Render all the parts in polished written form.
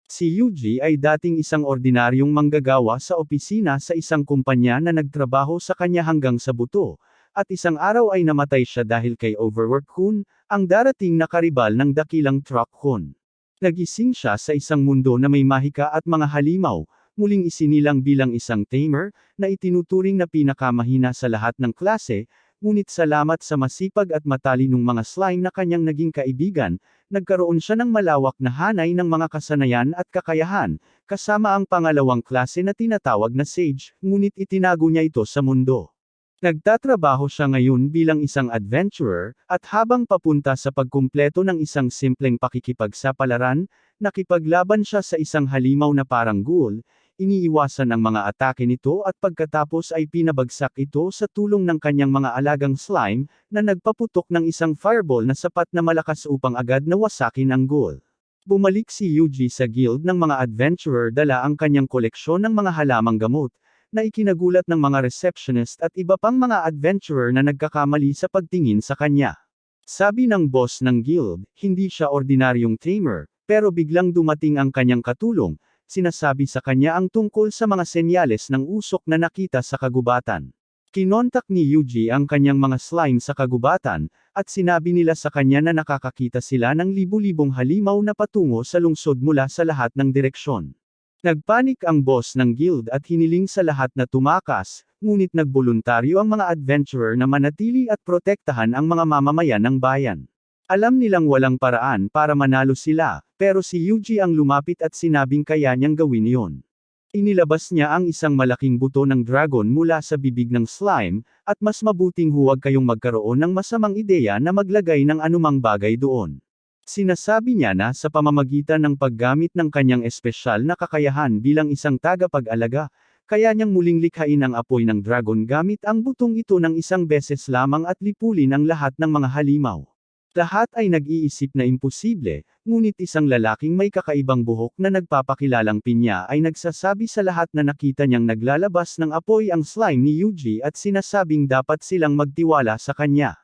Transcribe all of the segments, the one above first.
Si Yuji ay dating isang ordinaryong manggagawa sa opisina sa isang kumpanya na nagtrabaho sa kanya hanggang sa buto, at isang araw ay namatay siya dahil kay Overwork Kun, ang darating na karibal ng dakilang Truck Kun. Nagising siya sa isang mundo na may mahika at mga halimaw, muling isinilang bilang isang tamer, na itinuturing na pinakamahina sa lahat ng klase, ngunit salamat sa masipag at matalinong mga slime na kanyang naging kaibigan, nagkaroon siya ng malawak na hanay ng mga kasanayan at kakayahan, kasama ang pangalawang klase na tinatawag na Sage, ngunit itinago niya ito sa mundo. Nagtatrabaho siya ngayon bilang isang adventurer, at habang papunta sa pagkumpleto ng isang simpleng pakikipagsapalaran, nakipaglaban siya sa isang halimaw na parang ghoul, iniiwasan ang mga atake nito at pagkatapos ay pinabagsak ito sa tulong ng kanyang mga alagang slime, na nagpaputok ng isang fireball na sapat na malakas upang agad na wasakin ang ghoul. Bumalik si Yuji sa guild ng mga adventurer dala ang kanyang koleksyon ng mga halamang gamot, na ikinagulat ng mga receptionist at iba pang mga adventurer na nagkakamali sa pagtingin sa kanya. Sabi ng boss ng guild, hindi siya ordinaryong tamer, pero biglang dumating ang kanyang katulong, sinasabi sa kanya ang tungkol sa mga senyales ng usok na nakita sa kagubatan. Kinontak ni Yuji ang kanyang mga slime sa kagubatan, at sinabi nila sa kanya na nakakakita sila ng libu-libong halimaw na patungo sa lungsod mula sa lahat ng direksyon. Nagpanik ang boss ng guild at hiniling sa lahat na tumakas, ngunit nagboluntaryo ang mga adventurer na manatili at protektahan ang mga mamamayan ng bayan. Alam nilang walang paraan para manalo sila, pero si Yuji ang lumapit at sinabing kaya niyang gawin iyon. Inilabas niya ang isang malaking buto ng dragon mula sa bibig ng slime, at mas mabuting huwag kayong magkaroon ng masamang ideya na maglagay ng anumang bagay doon. Sinasabi niya na sa pamamagitan ng paggamit ng kanyang espesyal na kakayahan bilang isang tagapag-alaga, kaya niyang muling likhain ang apoy ng dragon gamit ang butong ito ng isang beses lamang at lipulin ang lahat ng mga halimaw. Lahat ay nag-iisip na imposible, ngunit isang lalaking may kakaibang buhok na nagpapakilalang pinya ay nagsasabi sa lahat na nakita niyang naglalabas ng apoy ang slime ni Yuji at sinasabing dapat silang magtiwala sa kanya.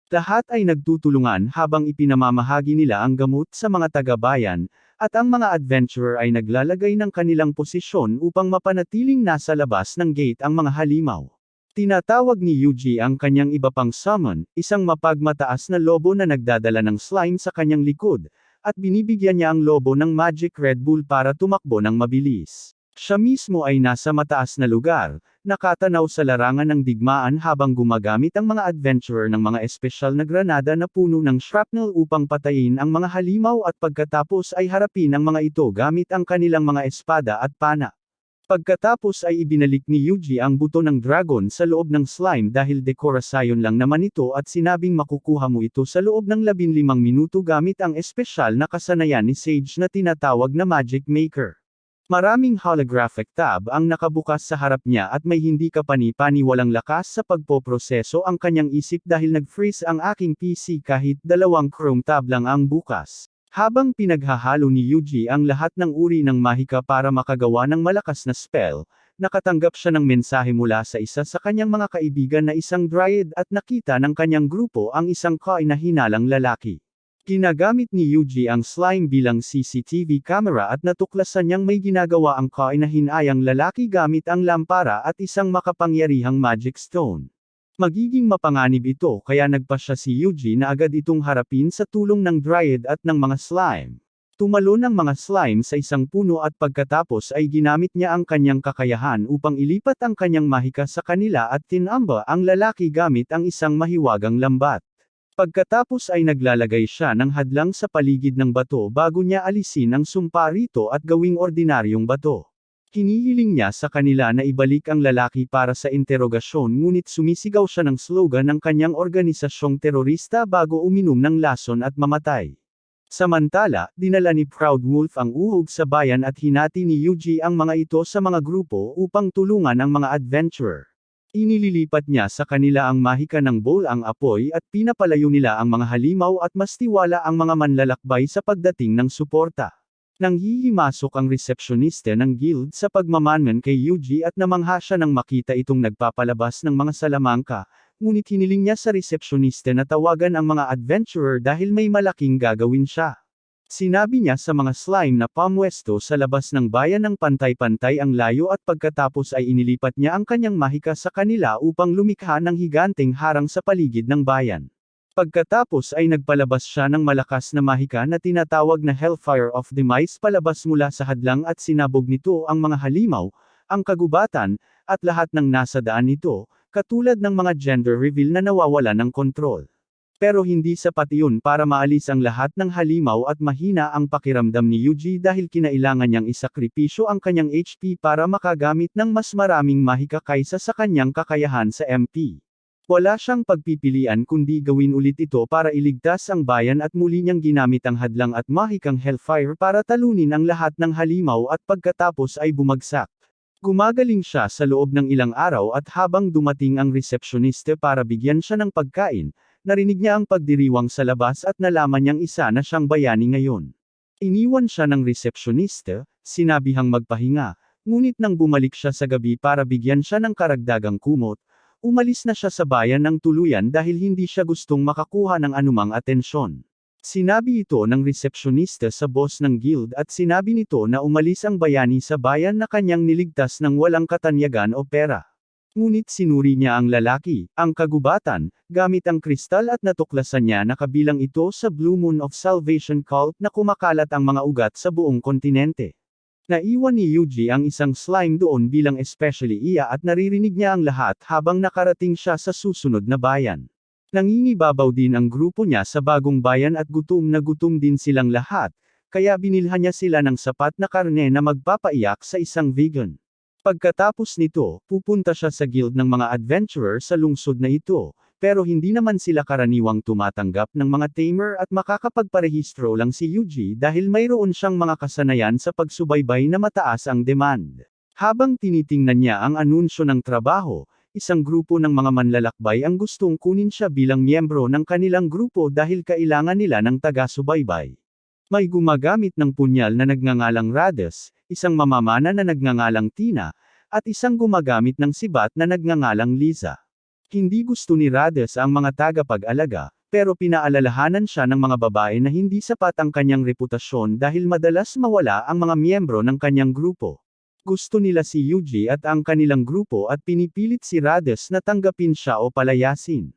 Lahat ay nagtutulungan habang ipinamamahagi nila ang gamot sa mga taga-bayan, at ang mga adventurer ay naglalagay ng kanilang posisyon upang mapanatiling nasa labas ng gate ang mga halimaw. Tinatawag ni Yuji ang kanyang iba pang summon, isang mapagmataas na lobo na nagdadala ng slime sa kanyang likod, at binibigyan niya ang lobo ng Magic Red Bull para tumakbo ng mabilis. Siya mismo ay nasa mataas na lugar, nakatanaw sa larangan ng digmaan habang gumagamit ang mga adventurer ng mga espesyal na granada na puno ng shrapnel upang patayin ang mga halimaw at pagkatapos ay harapin ang mga ito gamit ang kanilang mga espada at pana. Pagkatapos ay ibinalik ni Yuji ang buto ng dragon sa loob ng slime dahil dekorasyon lang naman ito at sinabing makukuha mo ito sa loob ng 15 minuto gamit ang espesyal na kasanayan ni Sage na tinatawag na Magic Maker. Maraming holographic tab ang nakabukas sa harap niya at may hindi kapani-paniwalang lakas sa pagpoproseso ang kanyang isip dahil nag-freeze ang aking PC kahit 2 Chrome tab lang ang bukas. Habang pinaghahalo ni Yuji ang lahat ng uri ng mahika para makagawa ng malakas na spell, nakatanggap siya ng mensahe mula sa isa sa kanyang mga kaibigan na isang dryad at nakita ng kanyang grupo ang isang koi na hinalang lalaki. Ginagamit ni Yuji ang slime bilang CCTV camera at natuklasan niyang may ginagawa ang koi na hinayang lalaki gamit ang lampara at isang makapangyarihang magic stone. Magiging mapanganib ito kaya nagpasya si Yuji na agad itong harapin sa tulong ng dryad at ng mga slime. Tumalon ang mga slime sa isang puno at pagkatapos ay ginamit niya ang kanyang kakayahan upang ilipat ang kanyang mahika sa kanila at tinamba ang lalaki gamit ang isang mahiwagang lambat. Pagkatapos ay naglalagay siya ng hadlang sa paligid ng bato bago niya alisin ang sumpa rito at gawing ordinaryong bato. Hinihiling niya sa kanila na ibalik ang lalaki para sa interogasyon ngunit sumisigaw siya ng slogan ng kanyang organisasyong terorista bago uminom ng lason at mamatay. Samantala, dinala ni Proud Wolf ang uhog sa bayan at hinati ni Yuji ang mga ito sa mga grupo upang tulungan ang mga adventurer. Inililipat niya sa kanila ang mahika ng bowl ang apoy at pinapalayo nila ang mga halimaw at mas tiwala ang mga manlalakbay sa pagdating ng suporta. Nanghihimasok ang resepsyonista ng guild sa pagmamanman kay Yuji at namangha siya nang makita itong nagpapalabas ng mga salamangka, ngunit hiniling niya sa resepsyonista na tawagan ang mga adventurer dahil may malaking gagawin siya. Sinabi niya sa mga slime na pamwesto sa labas ng bayan ng pantay-pantay ang layo at pagkatapos ay inilipat niya ang kanyang mahika sa kanila upang lumikha ng higanteng harang sa paligid ng bayan. Pagkatapos ay nagpalabas siya ng malakas na mahika na tinatawag na Hellfire of Demise palabas mula sa hadlang at sinabog nito ang mga halimaw, ang kagubatan, at lahat ng nasa daan nito, katulad ng mga gender reveal na nawawala ng kontrol. Pero hindi sapat iyon para maalis ang lahat ng halimaw at mahina ang pakiramdam ni Yuji dahil kinailangan niyang isakripisyo ang kanyang HP para makagamit ng mas maraming mahika kaysa sa kanyang kakayahan sa MP. Wala siyang pagpipilian kundi gawin ulit ito para iligtas ang bayan at muli niyang ginamit ang hadlang at mahikang Hellfire para talunin ang lahat ng halimaw at pagkatapos ay bumagsak. Gumagaling siya sa loob ng ilang araw at habang dumating ang resepsyoniste para bigyan siya ng pagkain, narinig niya ang pagdiriwang sa labas at nalaman niyang isa na siyang bayani ngayon. Iniwan siya ng resepsyoniste, sinabihang magpahinga, ngunit nang bumalik siya sa gabi para bigyan siya ng karagdagang kumot, umalis na siya sa bayan ng tuluyan dahil hindi siya gustong makakuha ng anumang atensyon. Sinabi ito ng resepsyoniste sa boss ng guild at sinabi nito na umalis ang bayani sa bayan na kanyang niligtas ng walang katanyagan o pera. Ngunit sinuri niya ang lalaki, ang kagubatan, gamit ang kristal at natuklasan niya na kabilang ito sa Blue Moon of Salvation cult na kumakalat ang mga ugat sa buong kontinente. Naiwan ni Yuji ang isang slime doon bilang especially iya at naririnig niya ang lahat habang nakarating siya sa susunod na bayan. Nangingibabaw din ang grupo niya sa bagong bayan at gutom na gutom din silang lahat, kaya binilhan niya sila ng sapat na karne na magpapaiyak sa isang vegan. Pagkatapos nito, pupunta siya sa guild ng mga adventurer sa lungsod na ito, pero hindi naman sila karaniwang tumatanggap ng mga tamer at makakapagparehistro lang si Yuji dahil mayroon siyang mga kasanayan sa pagsubaybay na mataas ang demand. Habang tinitingnan niya ang anunsyo ng trabaho, isang grupo ng mga manlalakbay ang gustong kunin siya bilang miyembro ng kanilang grupo dahil kailangan nila ng taga-subaybay. May gumagamit ng punyal na nagngangalang Rades, isang mamamana na nagngangalang Tina, at isang gumagamit ng sibat na nagngangalang Liza. Hindi gusto ni Rades ang mga tagapag-alaga, pero pinaalalahanan siya ng mga babae na hindi sapat ang kanyang reputasyon dahil madalas mawala ang mga miyembro ng kanyang grupo. Gusto nila si Yuji at ang kanilang grupo at pinipilit si Rades na tanggapin siya o palayasin.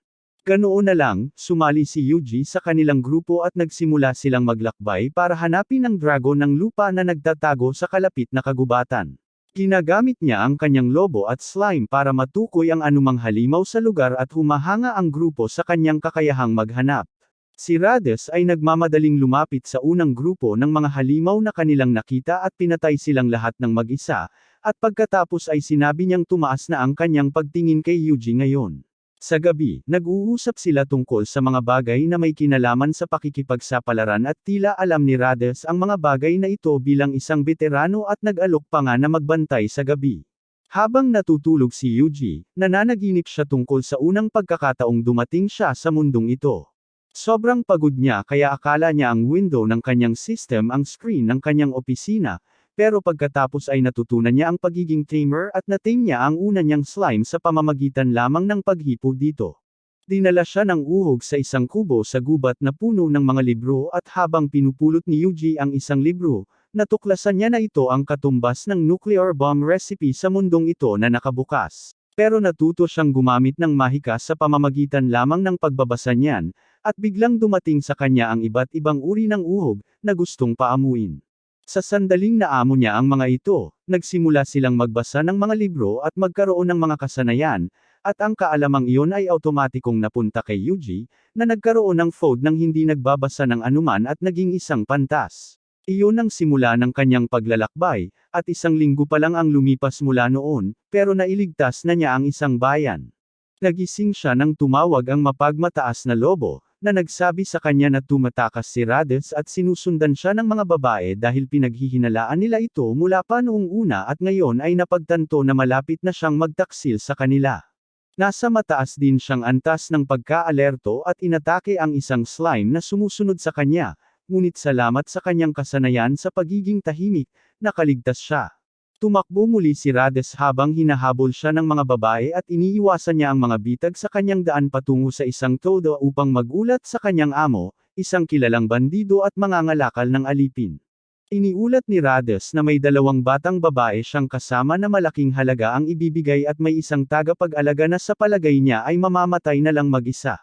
Ganoon na lang, sumali si Yuji sa kanilang grupo at nagsimula silang maglakbay para hanapin ang dragon ng lupa na nagtatago sa kalapit na kagubatan. Ginagamit niya ang kanyang lobo at slime para matukoy ang anumang halimaw sa lugar at humahanga ang grupo sa kanyang kakayahang maghanap. Si Rades ay nagmamadaling lumapit sa unang grupo ng mga halimaw na kanilang nakita at pinatay silang lahat ng mag-isa, at pagkatapos ay sinabi niyang tumaas na ang kanyang pagtingin kay Yuji ngayon. Sa gabi, nag-uusap sila tungkol sa mga bagay na may kinalaman sa pakikipagsapalaran at tila alam ni Rades ang mga bagay na ito bilang isang veterano at nag-alok pa nga na magbantay sa gabi. Habang natutulog si Yuji, nananaginip siya tungkol sa unang pagkakataong dumating siya sa mundong ito. Sobrang pagod niya kaya akala niya ang window ng kanyang system ang screen ng kanyang opisina, pero pagkatapos ay natutunan niya ang pagiging tamer at natame niya ang una niyang slime sa pamamagitan lamang ng paghipo dito. Dinala siya ng uhog sa isang kubo sa gubat na puno ng mga libro at habang pinupulot ni Yuji ang isang libro, natuklasan niya na ito ang katumbas ng nuclear bomb recipe sa mundong ito na nakabukas. Pero natuto siyang gumamit ng mahika sa pamamagitan lamang ng pagbabasa niyan, at biglang dumating sa kanya ang iba't ibang uri ng uhog na gustong paamuin. Sa sandaling naamo niya ang mga ito, nagsimula silang magbasa ng mga libro at magkaroon ng mga kasanayan, at ang kaalamang iyon ay automatikong napunta kay Yuji, na nagkaroon ng FOD nang hindi nagbabasa ng anuman at naging isang pantas. Iyon ang simula ng kanyang paglalakbay, at isang linggo pa lang ang lumipas mula noon, pero nailigtas na niya ang isang bayan. Nagising siya nang tumawag ang mapagmataas na lobo, na nagsabi sa kanya na tumatakas si Rades at sinusundan siya ng mga babae dahil pinaghihinalaan nila ito mula pa noong una at ngayon ay napagtanto na malapit na siyang magtaksil sa kanila. Nasa mataas din siyang antas ng pagka-alerto at inatake ang isang slime na sumusunod sa kanya, ngunit salamat sa kanyang kasanayan sa pagiging tahimik, nakaligtas siya. Tumakbo muli si Rades habang hinahabol siya ng mga babae at iniiwasan niya ang mga bitag sa kanyang daan patungo sa isang todo upang magulat sa kanyang amo, isang kilalang bandido at mangangalakal ng alipin. Iniulat ni Rades na may 2 batang babae siyang kasama na malaking halaga ang ibibigay at may isang tagapag-alaga na sa palagay niya ay mamamatay na lang mag-isa.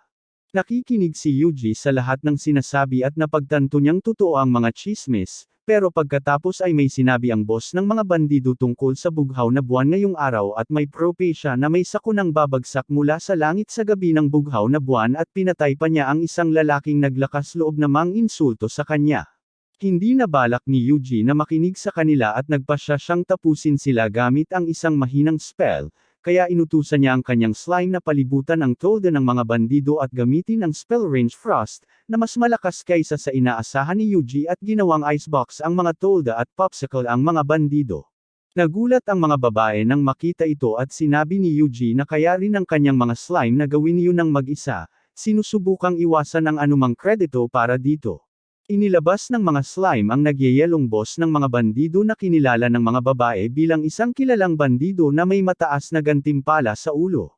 Nakikinig si Yuji sa lahat ng sinasabi at napagtanto niyang totoo ang mga tsismis, pero pagkatapos ay may sinabi ang boss ng mga bandido tungkol sa bughaw na buwan ngayong araw at may propesya na may sakunang babagsak mula sa langit sa gabi ng bughaw na buwan at pinatay pa niya ang isang lalaking naglakas loob na mang-insulto sa kanya. Hindi na balak ni Yuji na makinig sa kanila at nagpasya siyang tapusin sila gamit ang isang mahinang spell, kaya inutusan niya ang kanyang slime na palibutan ang tolda ng mga bandido at gamitin ang spell range frost, na mas malakas kaysa sa inaasahan ni Yuji at ginawang icebox ang mga tolda at popsicle ang mga bandido. Nagulat ang mga babae nang makita ito at sinabi ni Yuji na kaya rin ang kanyang mga slime na gawin yun ng mag-isa, sinusubukang iwasan ang anumang kredito para dito. Inilabas ng mga slime ang nagyayelong boss ng mga bandido na kinilala ng mga babae bilang isang kilalang bandido na may mataas na gantimpala sa ulo.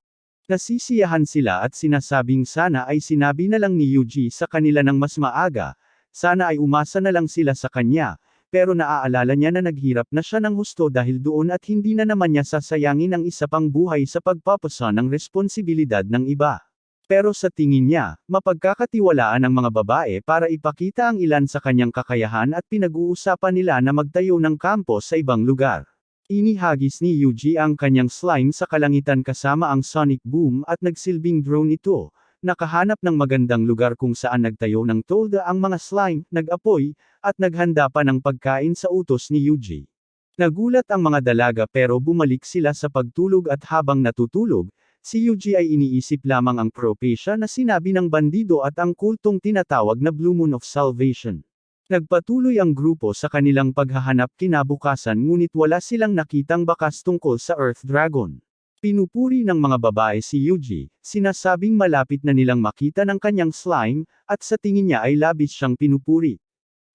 Nasisiyahan sila at sinasabing sana ay sinabi na lang ni Yuji sa kanila ng mas maaga, sana ay umasa na lang sila sa kanya, pero naaalala niya na naghirap na siya ng husto dahil doon at hindi na naman niya sasayangin ang isa pang buhay sa pagpapasa ng responsibilidad ng iba. Pero sa tingin niya, mapagkakatiwalaan ang mga babae para ipakita ang ilan sa kanyang kakayahan at pinag-uusapan nila na magtayo ng kampo sa ibang lugar. Inihagis ni Yuji ang kanyang slime sa kalangitan kasama ang sonic boom at nagsilbing drone ito, nakahanap ng magandang lugar kung saan nagtayo ng tolda ang mga slime, nag-apoy, at naghanda pa ng pagkain sa utos ni Yuji. Nagulat ang mga dalaga pero bumalik sila sa pagtulog at habang natutulog, si Yuji ay iniisip lamang ang propesya na sinabi ng bandido at ang kultong tinatawag na Blue Moon of Salvation. Nagpatuloy ang grupo sa kanilang paghahanap kinabukasan ngunit wala silang nakitang bakas tungkol sa Earth Dragon. Pinupuri ng mga babae si Yuji, sinasabing malapit na nilang makita ng kanyang slime, at sa tingin niya ay labis siyang pinupuri.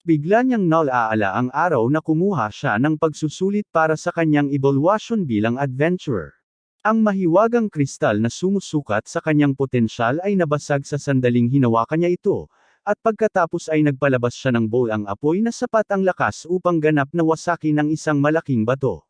Bigla niyang nalaala ang araw na kumuha siya ng pagsusulit para sa kanyang evaluation bilang adventurer. Ang mahiwagang kristal na sumusukat sa kanyang potensyal ay nabasag sa sandaling hinawakan niya ito, at pagkatapos ay nagpalabas siya ng bowl ang apoy na sapat ang lakas upang ganap na wasakin ng isang malaking bato.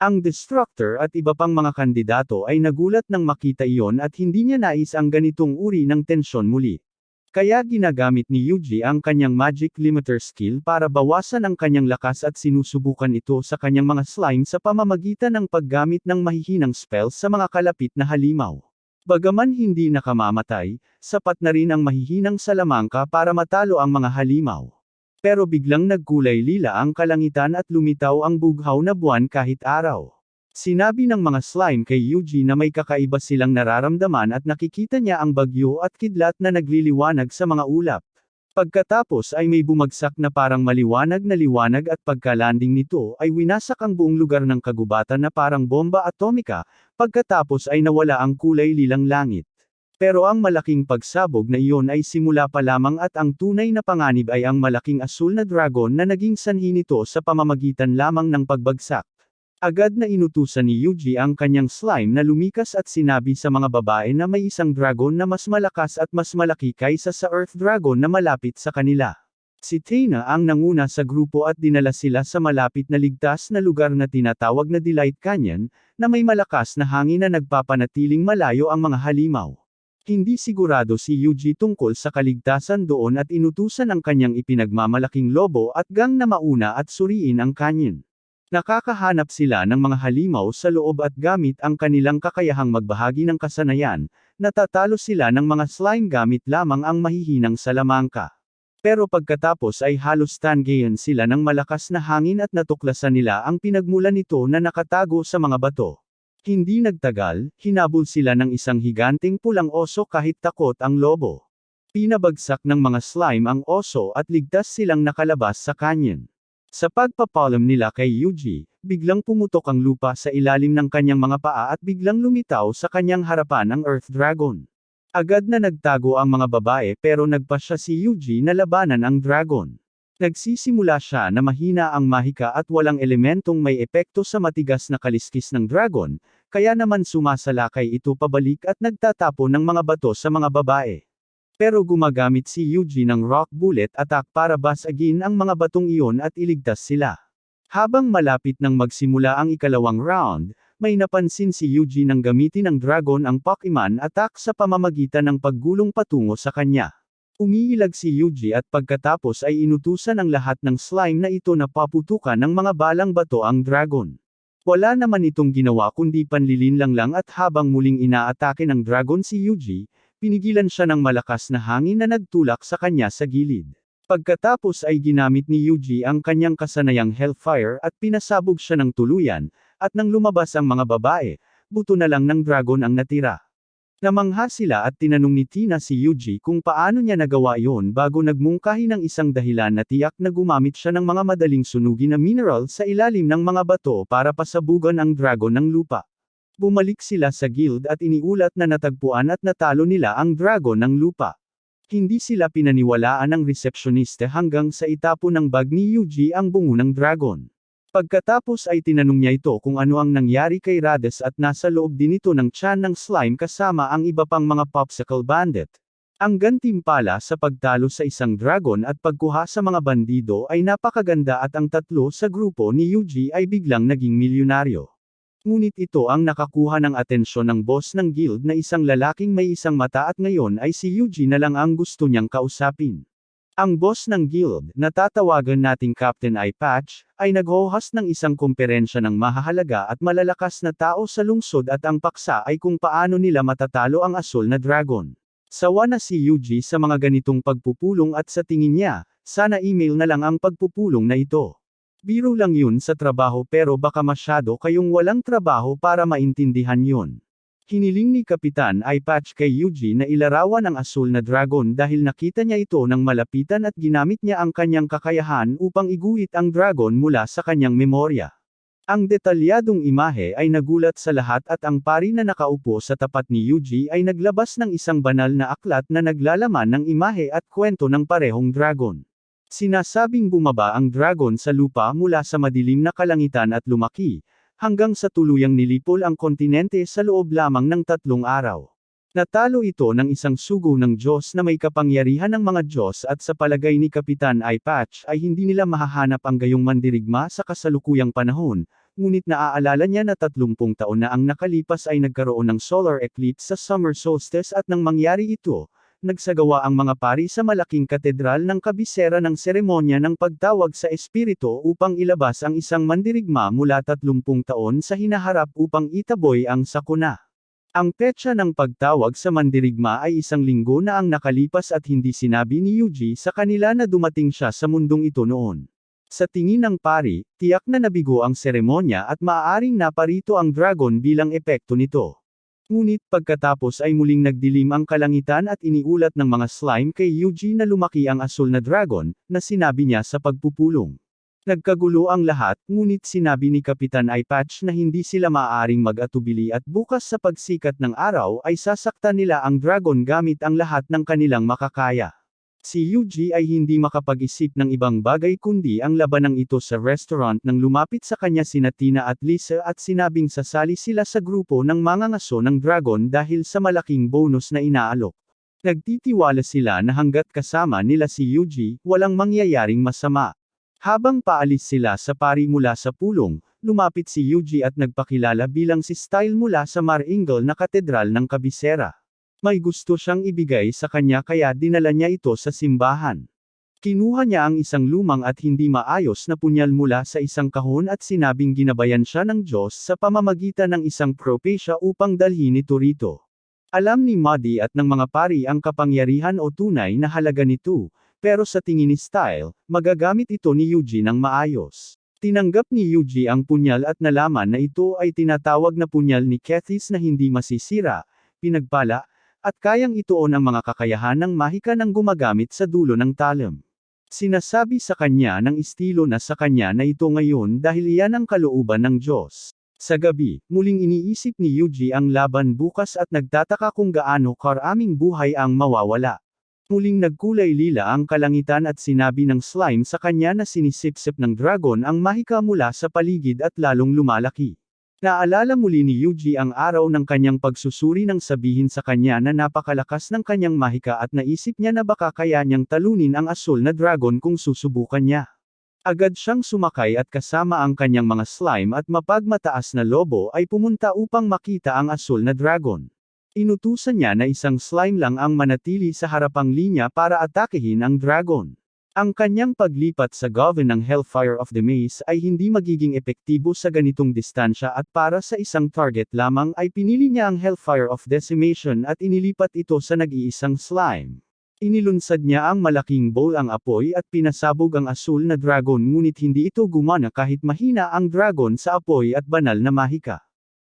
Ang Destructor at iba pang mga kandidato ay nagulat nang makita iyon at hindi niya nais ang ganitong uri ng tensyon muli. Kaya ginagamit ni Yuji ang kanyang magic limiter skill para bawasan ang kanyang lakas at sinusubukan ito sa kanyang mga slime sa pamamagitan ng paggamit ng mahihinang spells sa mga kalapit na halimaw. Bagaman hindi nakamamatay, sapat na rin ang mahihinang salamangka para matalo ang mga halimaw. Pero biglang nagkulay lila ang kalangitan at lumitaw ang bughaw na buwan kahit araw. Sinabi ng mga slime kay Yuji na may kakaiba silang nararamdaman at nakikita niya ang bagyo at kidlat na nagliliwanag sa mga ulap. Pagkatapos ay may bumagsak na parang maliwanag na liwanag at pagka-landing nito ay winasak ang buong lugar ng kagubatan na parang bomba atomika, pagkatapos ay nawala ang kulay lilang langit. Pero ang malaking pagsabog na iyon ay simula pa lamang at ang tunay na panganib ay ang malaking asul na dragon na naging sanhi nito sa pamamagitan lamang ng pagbagsak. Agad na inutusan ni Yuji ang kanyang slime na lumikas at sinabi sa mga babae na may isang dragon na mas malakas at mas malaki kaysa sa Earth Dragon na malapit sa kanila. Si Tena ang nanguna sa grupo at dinala sila sa malapit na ligtas na lugar na tinatawag na Delight Canyon, na may malakas na hangin na nagpapanatiling malayo ang mga halimaw. Hindi sigurado si Yuji tungkol sa kaligtasan doon at inutusan ang kanyang ipinagmamalaking lobo at gang na mauna at suriin ang canyon. Nakakahanap sila ng mga halimaw sa loob at gamit ang kanilang kakayahang magbahagi ng kasanayan, natatalo sila ng mga slime gamit lamang ang mahihinang salamangka. Pero pagkatapos ay halos tangayan sila ng malakas na hangin at natuklasan nila ang pinagmulan nito na nakatago sa mga bato. Hindi nagtagal, hinabol sila ng isang higanteng pulang oso kahit takot ang lobo. Pinabagsak ng mga slime ang oso at ligtas silang nakalabas sa canyon. Sa pagpapalam nila kay Yuji, biglang pumutok ang lupa sa ilalim ng kanyang mga paa at biglang lumitaw sa kanyang harapan ang Earth Dragon. Agad na nagtago ang mga babae pero nagpasya si Yuji na labanan ang dragon. Nagsisimula siya na mahina ang mahika at walang elementong may epekto sa matigas na kaliskis ng dragon, kaya naman sumasalakay ito pabalik at nagtatapon ng mga bato sa mga babae. pero gumagamit si Yuji ng rock bullet attack para basagin ang mga batong iyon at iligtas sila. Habang malapit nang magsimula ang ikalawang round, may napansin si Yuji nang gamitin ng dragon ang Pokemon attack sa pamamagitan ng paggulong patungo sa kanya. Umiilag si Yuji at pagkatapos ay inutusan ang lahat ng slime na ito na paputukan ng mga balang bato ang dragon. Wala naman itong ginawa kundi panlilinlang lang at habang muling inaatake ng dragon si Yuji, pinigilan siya ng malakas na hangin na nagtulak sa kanya sa gilid. Pagkatapos ay ginamit ni Yuji ang kanyang kasanayang Hellfire at pinasabog siya ng tuluyan, at nang lumabas ang mga babae, buto na lang ng dragon ang natira. Namangha sila at tinanong ni Tina si Yuji kung paano niya nagawa iyon bago nagmungkahi ng isang dahilan na tiyak na gumamit siya ng mga madaling sunugin na mineral sa ilalim ng mga bato para pasabugan ang dragon ng lupa. Bumalik sila sa guild at iniulat na natagpuan at natalo nila ang dragon ng lupa. Hindi sila pinaniwalaan ng resepsyoniste hanggang sa itapon ng bag ni Yuji ang bungo ng dragon. Pagkatapos ay tinanong niya ito kung ano ang nangyari kay Rades at nasa loob din ito ng tiyan ng slime kasama ang iba pang mga popsicle bandit. Ang gantimpala sa pagtalo sa isang dragon at pagkuha sa mga bandido ay napakaganda at ang tatlo sa grupo ni Yuji ay biglang naging milyonaryo. Ngunit ito ang nakakuha ng atensyon ng boss ng guild na isang lalaking may isang mata at ngayon ay si Yuji na lang ang gusto niyang kausapin. Ang boss ng guild, na tatawagan nating Captain Eye Patch, ay nag-host ng isang komperensya ng mahahalaga at malalakas na tao sa lungsod at ang paksa ay kung paano nila matatalo ang asul na dragon. Sawa na si Yuji sa mga ganitong pagpupulong at sa tingin niya, sana email na lang ang pagpupulong na ito. Biro lang yun sa trabaho pero baka masyado kayong walang trabaho para maintindihan yun. Hiniling ni Kapitan Eye Patch kay Yuji na ilarawan ang asul na dragon dahil nakita niya ito ng malapitan at ginamit niya ang kanyang kakayahan upang iguhit ang dragon mula sa kanyang memorya. Ang detalyadong imahe ay nagulat sa lahat at ang pari na nakaupo sa tapat ni Yuji ay naglabas ng isang banal na aklat na naglalaman ng imahe at kwento ng parehong dragon. Sinasabing bumaba ang dragon sa lupa mula sa madilim na kalangitan at lumaki, hanggang sa tuluyang nilipol ang kontinente sa loob lamang ng 3 araw. Natalo ito ng isang sugo ng Diyos na may kapangyarihan ng mga Diyos at sa palagay ni Kapitan Eye Patch ay hindi nila mahahanap ang gayong mandirigma sa kasalukuyang panahon, ngunit naaalala niya na 30 taon na ang nakalipas ay nagkaroon ng solar eclipse sa summer solstice at nang mangyari ito, nagsagawa ang mga pari sa malaking katedral ng kabisera ng seremonya ng pagtawag sa espiritu upang ilabas ang isang mandirigma mula 30 taon sa hinaharap upang itaboy ang sakuna. Ang petsa ng pagtawag sa mandirigma ay 1 linggo na ang nakalipas at hindi sinabi ni Yuji sa kanila na dumating siya sa mundong ito noon. Sa tingin ng pari, tiyak na nabigo ang seremonya at maaaring naparito ang dragon bilang epekto nito. Ngunit pagkatapos ay muling nagdilim ang kalangitan at iniulat ng mga slime kay Yuji na lumaki ang asul na dragon, na sinabi niya sa pagpupulong. Nagkagulo ang lahat, ngunit sinabi ni Kapitan Eye Patch na hindi sila maaaring mag-atubili at bukas sa pagsikat ng araw ay sasaktan nila ang dragon gamit ang lahat ng kanilang makakaya. Si Yuji ay hindi makapag-isip ng ibang bagay kundi ang labanang ito sa restaurant nang lumapit sa kanya sina Tina at Lisa at sinabing sasali sila sa grupo ng mangangaso ng dragon dahil sa malaking bonus na inaalok. Nagtitiwala sila na hanggat kasama nila si Yuji, walang mangyayaring masama. Habang paalis sila sa pari mula sa pulong, lumapit si Yuji at nagpakilala bilang si Style mula sa Maringal na katedral ng kabisera. May gusto siyang ibigay sa kanya kaya dinala niya ito sa simbahan. Kinuha niya ang isang lumang at hindi maayos na punyal mula sa isang kahon at sinabing ginabayan siya ng Diyos sa pamamagitan ng isang propesya upang dalhin ito rito. Alam ni Muddy at ng mga pari ang kapangyarihan o tunay na halaga nito, pero sa tingin ni Style, magagamit ito ni Yuji ng maayos. Tinanggap ni Yuji ang punyal at nalaman na ito ay tinatawag na punyal ni Kethis na hindi masisira, pinagpala, at kayang ituon ang mga kakayahan ng mahika ng gumagamit sa dulo ng talim. Sinasabi sa kanya ng estilo na sa kanya na ito ngayon dahil iyan ang kalooban ng Diyos. Sa gabi, muling iniisip ni Yuji ang laban bukas at nagtataka kung gaano karaming buhay ang mawawala. Muling nagkulay lila ang kalangitan at sinabi ng slime sa kanya na sinisipsip ng dragon ang mahika mula sa paligid at lalong lumalaki. Naalala muli ni Yuji ang araw ng kanyang pagsusuri nang sabihin sa kanya na napakalakas ng kanyang mahika at naisip niya na baka kaya niyang talunin ang asul na dragon kung susubukan niya. Agad siyang sumakay at kasama ang kanyang mga slime at mapagmataas na lobo ay pumunta upang makita ang asul na dragon. Inutusan niya na isang slime lang ang manatili sa harapang linya para atakehin ang dragon. Ang kanyang paglipat sa Goven ng Hellfire of the Maze ay hindi magiging epektibo sa ganitong distansya at para sa isang target lamang ay pinili niya ang Hellfire of Decimation at inilipat ito sa nag-iisang slime. Inilunsad niya ang malaking bowl ang apoy at pinasabog ang asul na dragon ngunit hindi ito gumana kahit mahina ang dragon sa apoy at banal na mahika.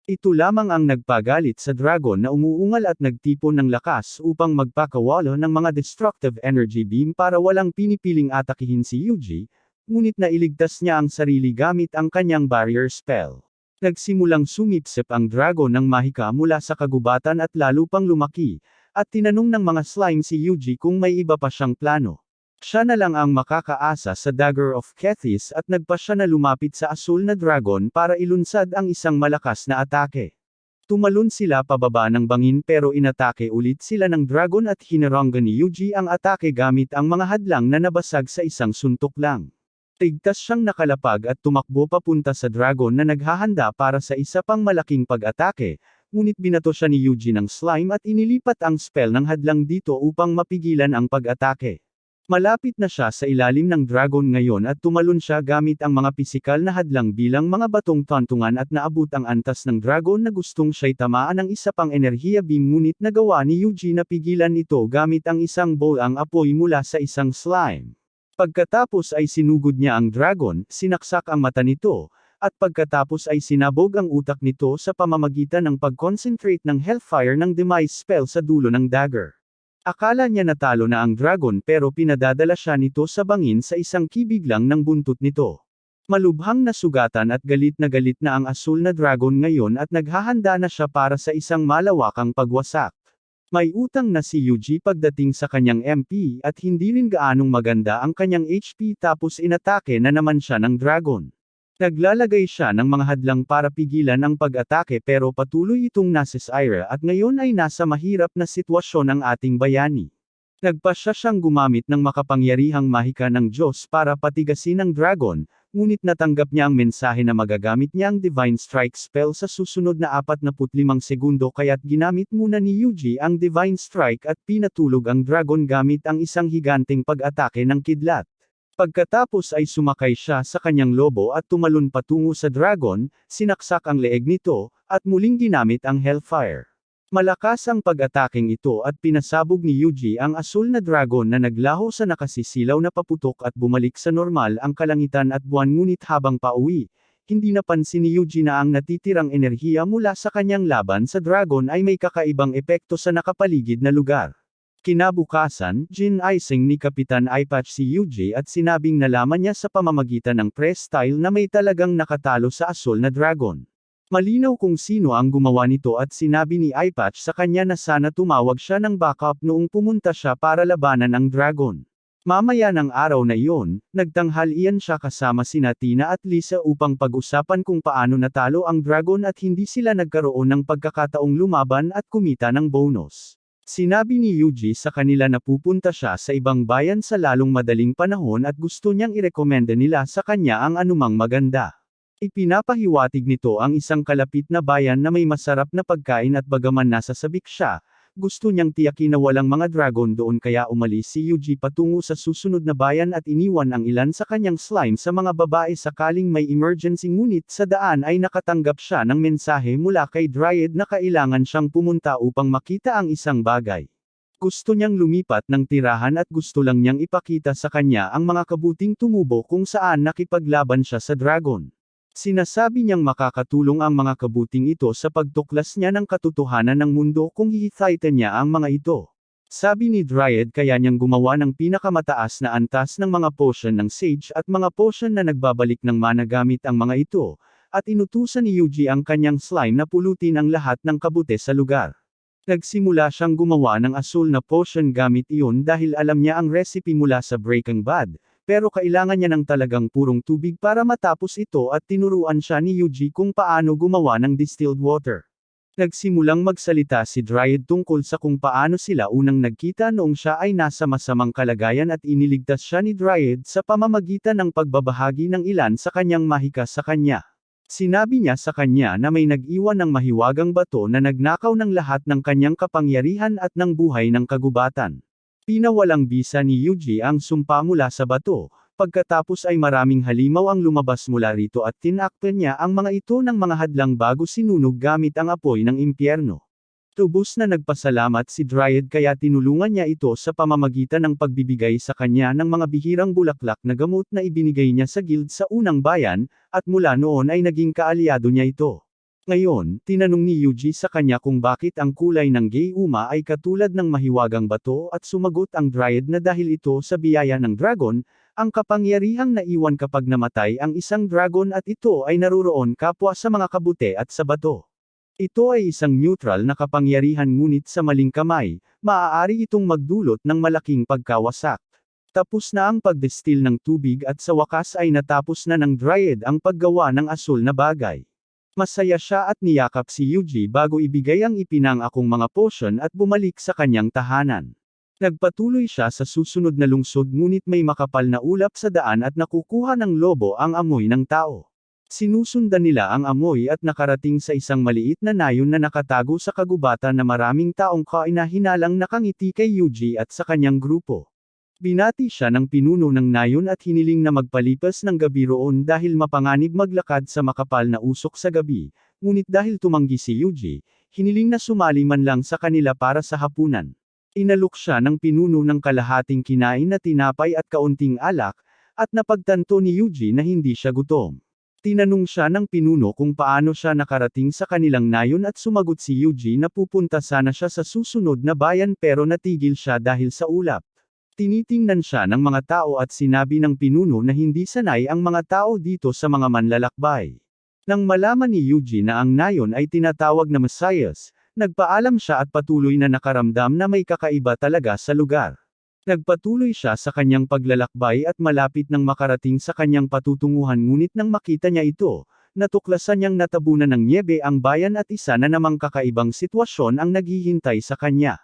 Ito lamang ang nagpagalit sa dragon na umuungal at nagtipon ng lakas upang magpakawala ng mga destructive energy beam para walang pinipiling atakihin si Yuji, ngunit nailigtas niya ang sarili gamit ang kanyang barrier spell. Nagsimulang sumipsip ang dragon ng mahika mula sa kagubatan at lalo pang lumaki, at tinanong ng mga slime si Yuji kung may iba pa siyang plano. Siya na lang ang makakaasa sa Dagger of Kethis at nagpa siya na lumapit sa asul na dragon para ilunsad ang isang malakas na atake. Tumalon sila pababa ng bangin pero inatake ulit sila ng dragon at hinaranggan ni Yuji ang atake gamit ang mga hadlang na nabasag sa isang suntok lang. Tigtas siyang nakalapag at tumakbo papunta sa dragon na naghahanda para sa isa pang malaking pag-atake, ngunit binato siya ni Yuji ng slime at inilipat ang spell ng hadlang dito upang mapigilan ang pag-atake. Malapit na siya sa ilalim ng dragon ngayon at tumalon siya gamit ang mga pisikal na hadlang bilang mga batong tantungan at naabot ang antas ng dragon na gustong siya'y tamaan ng isa pang enerhiya beam ngunit nagawa ni Yuji na pigilan ito gamit ang isang bowl ang apoy mula sa isang slime. Pagkatapos ay sinugod niya ang dragon, sinaksak ang mata nito, at pagkatapos ay sinabog ang utak nito sa pamamagitan ng pag-concentrate ng Hellfire ng Demise spell sa dulo ng dagger. Akala niya natalo na ang dragon pero pinadadala siya nito sa bangin sa isang kibig lang ng buntot nito. Malubhang nasugatan at galit na ang asul na dragon ngayon at naghahanda na siya para sa isang malawakang pagwasak. May utang na si Yuji pagdating sa kanyang MP at hindi rin gaanong maganda ang kanyang HP tapos inatake na naman siya ng dragon. Naglalagay siya ng mga hadlang para pigilan ang pag-atake pero patuloy itong nasisira at ngayon ay nasa mahirap na sitwasyon ang ating bayani. Nagpasya siyang gumamit ng makapangyarihang mahika ng Diyos para patigasin ang dragon, ngunit natanggap niya ang mensahe na magagamit niya ang Divine Strike spell sa susunod na 45 segundo kaya't ginamit muna ni Yuji ang Divine Strike at pinatulog ang dragon gamit ang isang higanteng pag-atake ng kidlat. Pagkatapos ay sumakay siya sa kanyang lobo at tumalon patungo sa dragon, sinaksak ang leeg nito, at muling ginamit ang Hellfire. Malakas ang pag-ataking ito at pinasabog ni Yuji ang asul na dragon na naglaho sa nakasisilaw na paputok at bumalik sa normal ang kalangitan at buwan ngunit habang pauwi, hindi napansin ni Yuji na ang natitirang enerhiya mula sa kanyang laban sa dragon ay may kakaibang epekto sa nakapaligid na lugar. Kinabukasan, gin-icing ni Kapitan Eyepatch si Yuji at sinabing nalaman niya sa pamamagitan ng press style na may talagang nakatalo sa asul na dragon. Malinaw kung sino ang gumawa nito at sinabi ni Eyepatch sa kanya na sana tumawag siya ng backup noong pumunta siya para labanan ang dragon. Mamaya ng araw na iyon, nagtanghalian siya kasama sina Tina at Lisa upang pag-usapan kung paano natalo ang dragon at hindi sila nagkaroon ng pagkakataong lumaban at kumita ng bonus. Sinabi ni Yuji sa kanila na pupunta siya sa ibang bayan sa lalong madaling panahon at gusto niyang irekomenda nila sa kanya ang anumang maganda. Ipinapahiwatig nito ang isang kalapit na bayan na may masarap na pagkain at bagaman nasa sabik siya, gusto niyang tiyakin na walang mga dragon doon kaya umalis si Yuji patungo sa susunod na bayan at iniwan ang ilan sa kanyang slime sa mga babae sakaling may emergency ngunit sa daan ay nakatanggap siya ng mensahe mula kay Dryad na kailangan siyang pumunta upang makita ang isang bagay. Gusto niyang lumipat ng tirahan at gusto lang niyang ipakita sa kanya ang mga kabuting tumubo kung saan nakipaglaban siya sa dragon. Sinasabi niyang makakatulong ang mga kabuting ito sa pagtuklas niya ng katotohanan ng mundo kung hihitayin niya ang mga ito. Sabi ni Dryad kaya niyang gumawa ng pinakamataas na antas ng mga potion ng sage at mga potion na nagbabalik ng mana gamit ang mga ito, at inutusan ni Yuji ang kanyang slime na pulutin ang lahat ng kabute sa lugar. Nagsimula siyang gumawa ng asul na potion gamit iyon dahil alam niya ang recipe mula sa Breaking Bad, pero kailangan niya ng talagang purong tubig para matapos ito at tinuruan siya ni Yuji kung paano gumawa ng distilled water. Nagsimulang magsalita si Dryad tungkol sa kung paano sila unang nagkita noong siya ay nasa masamang kalagayan at iniligtas siya ni Dryad sa pamamagitan ng pagbabahagi ng ilan sa kanyang mahika sa kanya. Sinabi niya sa kanya na may nag-iwan ng mahiwagang bato na nagnakaw ng lahat ng kanyang kapangyarihan at ng buhay ng kagubatan. Pinawalang bisa ni Yuji ang sumpa mula sa bato. Pagkatapos ay maraming halimaw ang lumabas mula rito at tinakpan niya ang mga ito ng mga hadlang bago sinunog gamit ang apoy ng impyerno. Tubos na nagpasalamat si Dryad kaya tinulungan niya ito sa pamamagitan ng pagbibigay sa kanya ng mga bihirang bulaklak na gamot na ibinigay niya sa guild sa unang bayan, at mula noon ay naging kaalyado niya ito. Ngayon, tinanong ni Yuji sa kanya kung bakit ang kulay ng Geuma ay katulad ng mahiwagang bato at sumagot ang Dryad na dahil ito sa biyaya ng dragon, ang kapangyarihang naiwan kapag namatay ang isang dragon at ito ay naruroon kapwa sa mga kabute at sa bato. Ito ay isang neutral na kapangyarihan ngunit sa maling kamay, maaari itong magdulot ng malaking pagkawasak. Tapos na ang pagdestil ng tubig at sa wakas ay natapos na ng Dryad ang paggawa ng asul na bagay. Masaya siya at niyakap si Yuji bago ibigay ang ipinangakong mga potion at bumalik sa kanyang tahanan. Nagpatuloy siya sa susunod na lungsod ngunit may makapal na ulap sa daan at nakukuha ng lobo ang amoy ng tao. Sinusundan nila ang amoy at nakarating sa isang maliit na nayon na nakatago sa kagubatan na maraming taong kainahinalang nakangiti kay Yuji at sa kanyang grupo. Binati siya ng pinuno ng nayon at hiniling na magpalipas ng gabi roon dahil mapanganib maglakad sa makapal na usok sa gabi, ngunit dahil tumanggi si Yuji, hiniling na sumali man lang sa kanila para sa hapunan. Inalok siya ng pinuno ng kalahating kinain na tinapay at kaunting alak, at napagtanto ni Yuji na hindi siya gutom. Tinanong siya ng pinuno kung paano siya nakarating sa kanilang nayon at sumagot si Yuji na pupunta sana siya sa susunod na bayan pero natigil siya dahil sa ulap. Tinitingnan siya ng mga tao at sinabi ng pinuno na hindi sanay ang mga tao dito sa mga manlalakbay. Nang malaman ni Yuji na ang nayon ay tinatawag na Messias, nagpaalam siya at patuloy na nakaramdam na may kakaiba talaga sa lugar. Nagpatuloy siya sa kanyang paglalakbay at malapit nang makarating sa kanyang patutunguhan ngunit nang makita niya ito, natuklasan niyang natabunan ng nyebe ang bayan at isa na namang kakaibang sitwasyon ang naghihintay sa kanya.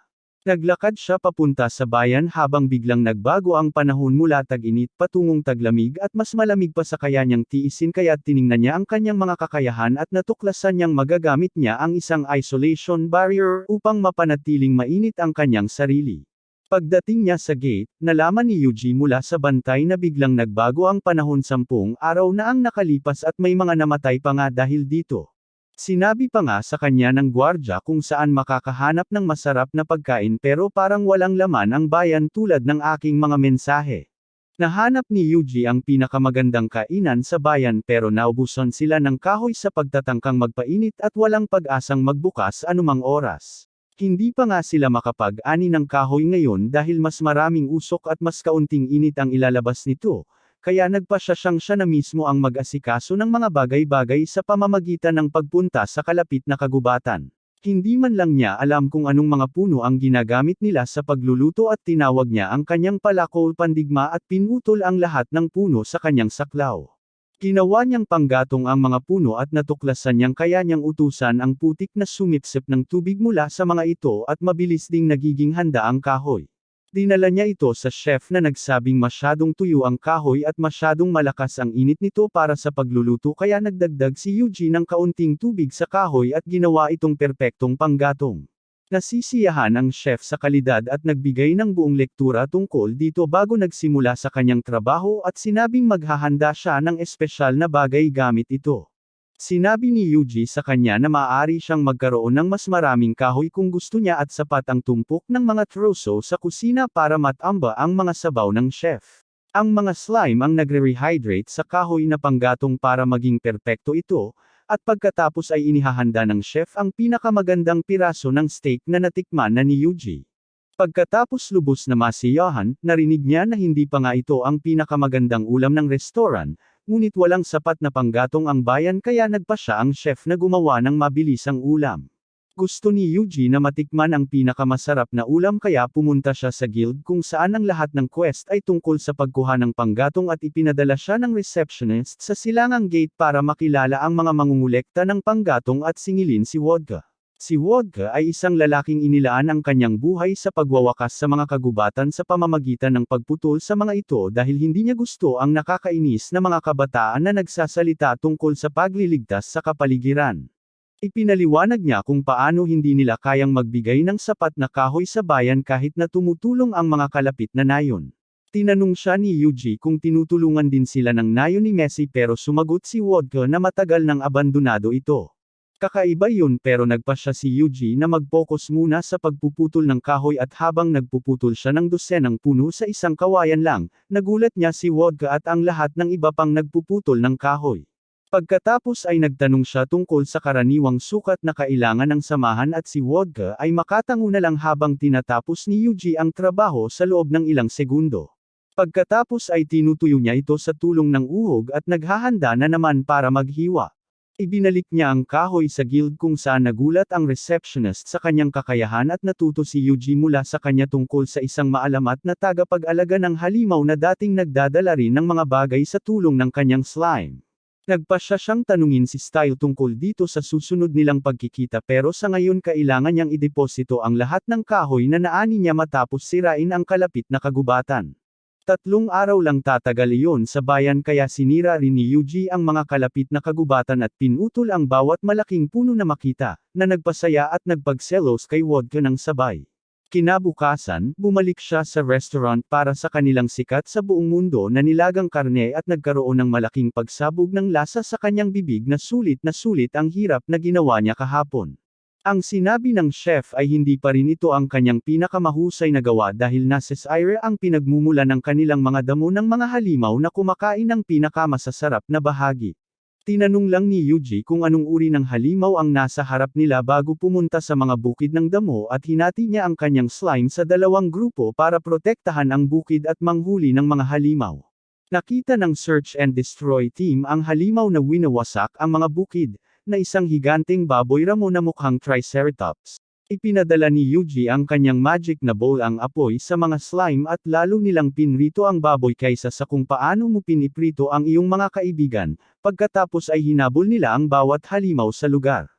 Naglakad siya papunta sa bayan habang biglang nagbago ang panahon mula tag-init patungong taglamig at mas malamig pa sa kaya niyang tiisin kaya tiningnan niya ang kanyang mga kakayahan at natuklasan niyang magagamit niya ang isang isolation barrier upang mapanatiling mainit ang kanyang sarili. Pagdating niya sa gate, nalaman ni Yuji mula sa bantay na biglang nagbago ang panahon 10 araw na ang nakalipas at may mga namatay pa nga dahil dito. Sinabi pa nga sa kanya ng gwardya kung saan makakahanap ng masarap na pagkain pero parang walang laman ang bayan tulad ng aking mga mensahe. Nahanap ni Yuji ang pinakamagandang kainan sa bayan pero naubusan sila ng kahoy sa pagtatangkang magpainit at walang pag-asang magbukas anumang oras. Hindi pa nga sila makapag-ani ng kahoy ngayon dahil mas maraming usok at mas kaunting init ang ilalabas nito. Kaya nagpasya siya na mismo ang mag-asikaso ng mga bagay-bagay sa pamamagitan ng pagpunta sa kalapit na kagubatan. Hindi man lang niya alam kung anong mga puno ang ginagamit nila sa pagluluto at tinawag niya ang kanyang palakol pandigma at pinutol ang lahat ng puno sa kanyang saklaw. Ginawa niyang panggatong ang mga puno at natuklasan niyang kaya niyang utusan ang putik na sumipsip ng tubig mula sa mga ito at mabilis ding nagiging handa ang kahoy. Dinala niya ito sa chef na nagsabing masyadong tuyo ang kahoy at masyadong malakas ang init nito para sa pagluluto kaya nagdagdag si Yuji ng kaunting tubig sa kahoy at ginawa itong perpektong panggatong. Nasisiyahan ang chef sa kalidad at nagbigay ng buong lektura tungkol dito bago nagsimula sa kanyang trabaho at sinabing maghahanda siya ng espesyal na bagay gamit ito. Sinabi ni Yuji sa kanya na maaari siyang magkaroon ng mas maraming kahoy kung gusto niya at sapat ang tumpok ng mga troso sa kusina para matamba ang mga sabaw ng chef. Ang mga slime ang nagre-rehydrate sa kahoy na panggatong para maging perpekto ito, at pagkatapos ay inihahanda ng chef ang pinakamagandang piraso ng steak na natikman na ni Yuji. Pagkatapos lubos na masiyahan, narinig niya na hindi pa nga ito ang pinakamagandang ulam ng restaurant, ngunit walang sapat na panggatong ang bayan kaya nagpa siya ang chef na gumawa ng mabilisang ulam. Gusto ni Yuji na matikman ang pinakamasarap na ulam kaya pumunta siya sa guild kung saan ang lahat ng quest ay tungkol sa pagkuha ng panggatong at ipinadala siya ng receptionist sa silangang gate para makilala ang mga mangungulekta ng panggatong at singilin si Wodka. Si Wodka ay isang lalaking inilaan ang kanyang buhay sa pagwawakas sa mga kagubatan sa pamamagitan ng pagputol sa mga ito dahil hindi niya gusto ang nakakainis na mga kabataan na nagsasalita tungkol sa pagliligtas sa kapaligiran. Ipinaliwanag niya kung paano hindi nila kayang magbigay ng sapat na kahoy sa bayan kahit na tumutulong ang mga kalapit na nayon. Tinanong siya ni Yuji kung tinutulungan din sila ng nayon ni Messi pero sumagot si Wodka na matagal nang abandonado ito. Kakaiba yun pero nagpasya si Yuji na mag-focus muna sa pagpuputol ng kahoy at habang nagpuputol siya ng dosenang puno sa isang kawayan lang, nagulat niya si Wodka at ang lahat ng iba pang nagpuputol ng kahoy. Pagkatapos ay nagtanong siya tungkol sa karaniwang sukat na kailangan ng samahan at si Wodka ay makatango na lang habang tinatapos ni Yuji ang trabaho sa loob ng ilang segundo. Pagkatapos ay tinutuyo niya ito sa tulong ng uhog at naghahanda na naman para maghiwa. Ibinalik niya ang kahoy sa guild kung saan nagulat ang receptionist sa kanyang kakayahan at natuto si Yuji mula sa kanya tungkol sa isang maalamat na tagapag-alaga ng halimaw na dating nagdadala rin ng mga bagay sa tulong ng kanyang slime. Nagpasya siyang tanungin si Style tungkol dito sa susunod nilang pagkikita pero sa ngayon kailangan niyang ideposito ang lahat ng kahoy na naani niya matapos sirain ang kalapit na kagubatan. 3 araw lang tatagal iyon sa bayan kaya sinira rin ni Yuji ang mga kalapit na kagubatan at pinutol ang bawat malaking puno na makita, na nagpasaya at nagpagselos kay Wodka ng sabay. Kinabukasan, bumalik siya sa restaurant para sa kanilang sikat sa buong mundo na nilagang karne at nagkaroon ng malaking pagsabog ng lasa sa kanyang bibig na sulit ang hirap na ginawa niya kahapon. Ang sinabi ng chef ay hindi pa rin ito ang kanyang pinakamahusay na gawa dahil nasesire ang pinagmumula ng kanilang mga damo ng mga halimaw na kumakain ng pinakamasasarap na bahagi. Tinanong lang ni Yuji kung anong uri ng halimaw ang nasa harap nila bago pumunta sa mga bukid ng damo at hinati niya ang kanyang slime sa 2 grupo para protektahan ang bukid at manghuli ng mga halimaw. Nakita ng search and destroy team ang halimaw na winawasak ang mga bukid, na isang higanteng baboy ramo na mukhang triceratops. Ipinadala ni Yuji ang kanyang magic na bowl ang apoy sa mga slime at lalo nilang pinrito ang baboy kaysa sa kung paano mo piniprito ang iyong mga kaibigan, pagkatapos ay hinabol nila ang bawat halimaw sa lugar.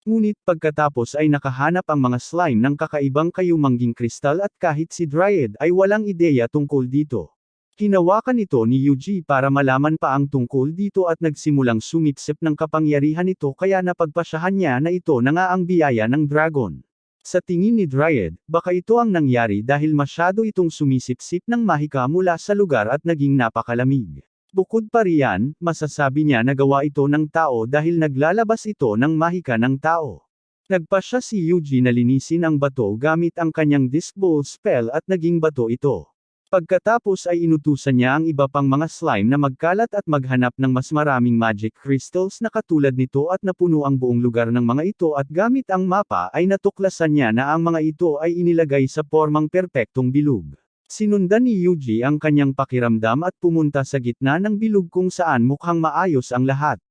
Ngunit pagkatapos ay nakahanap ang mga slime ng kakaibang kayumangging kristal at kahit si Dryad ay walang ideya tungkol dito. Hinawakan ito ni Yuji para malaman pa ang tungkol dito at nagsimulang sumipsip ng kapangyarihan nito kaya napagpasyahan niya na ito na nga ang biyaya ng dragon. Sa tingin ni Dryad, baka ito ang nangyari dahil masyado itong sumisipsip ng mahika mula sa lugar at naging napakalamig. Bukod pa riyan, masasabi niya na gawa ito ng tao dahil naglalabas ito ng mahika ng tao. Nagpasya si Yuji na linisin ang bato gamit ang kanyang disc ball spell at naging bato ito. Pagkatapos ay inutusan niya ang iba pang mga slime na magkalat at maghanap ng mas maraming magic crystals na katulad nito at napuno ang buong lugar ng mga ito at gamit ang mapa ay natuklasan niya na ang mga ito ay inilagay sa pormang perpektong bilog. Sinundan ni Yuji ang kanyang pakiramdam at pumunta sa gitna ng bilog kung saan mukhang maayos ang lahat.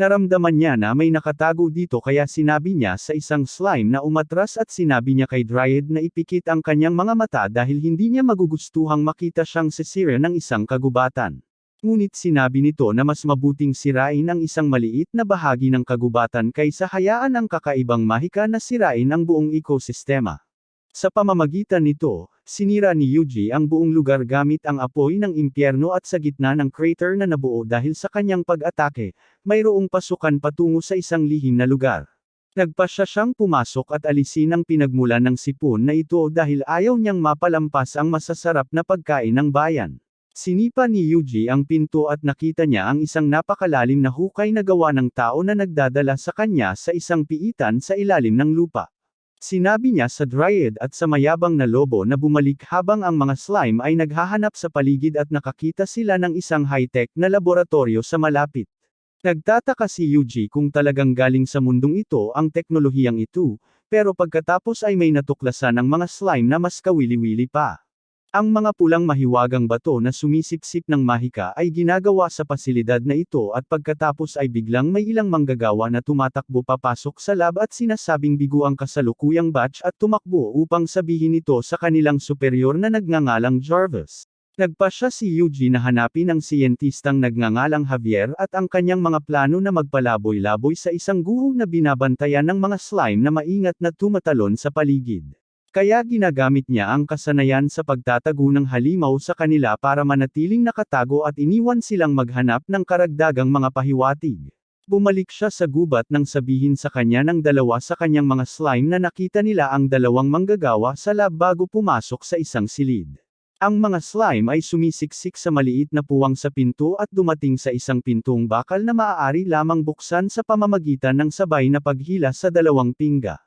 Naramdaman niya na may nakatago dito kaya sinabi niya sa isang slime na umatras at sinabi niya kay Dryad na ipikit ang kanyang mga mata dahil hindi niya magugustuhang makita siyang sisira ng isang kagubatan. Ngunit sinabi nito na mas mabuting sirain ang isang maliit na bahagi ng kagubatan kaysa hayaan ang kakaibang mahika na sirain ang buong ekosistema. Sa pamamagitan nito, sinira ni Yuji ang buong lugar gamit ang apoy ng impyerno at sa gitna ng crater na nabuo dahil sa kanyang pag-atake, mayroong pasukan patungo sa isang lihim na lugar. Nagpasya siyang pumasok at alisin ang pinagmulan ng sipon na ito dahil ayaw niyang mapalampas ang masasarap na pagkain ng bayan. Sinipa ni Yuji ang pinto at nakita niya ang isang napakalalim na hukay na gawa ng tao na nagdadala sa kanya sa isang piitan sa ilalim ng lupa. Sinabi niya sa Dryad at sa mayabang na lobo na bumalik habang ang mga slime ay naghahanap sa paligid at nakakita sila ng isang high-tech na laboratorio sa malapit. Nagtataka si Yuji kung talagang galing sa mundong ito ang teknolohiyang ito, pero pagkatapos ay may natuklasan ang mga slime na mas kawili-wili pa. Ang mga pulang mahiwagang bato na sumisipsip ng mahika ay ginagawa sa pasilidad na ito at pagkatapos ay biglang may ilang manggagawa na tumatakbo papasok sa lab at sinasabing bigo ang kasalukuyang batch at tumakbo upang sabihin ito sa kanilang superior na nagngangalang Jarvis. Nagpasya si Eugene na hanapin ang siyentistang nagngangalang Javier at ang kanyang mga plano na magpalaboy-laboy sa isang guho na binabantayan ng mga slime na maingat na tumatalon sa paligid. Kaya ginagamit niya ang kasanayan sa pagtatago ng halimaw sa kanila para manatiling nakatago at iniwan silang maghanap ng karagdagang mga pahiwatig. Bumalik siya sa gubat nang sabihin sa kanya ng dalawa sa kanyang mga slime na nakita nila ang dalawang manggagawa sa lab bago pumasok sa isang silid. Ang mga slime ay sumisiksik sa maliit na puwang sa pinto at dumating sa isang pintong bakal na maaari lamang buksan sa pamamagitan ng sabay na paghila sa dalawang pingga.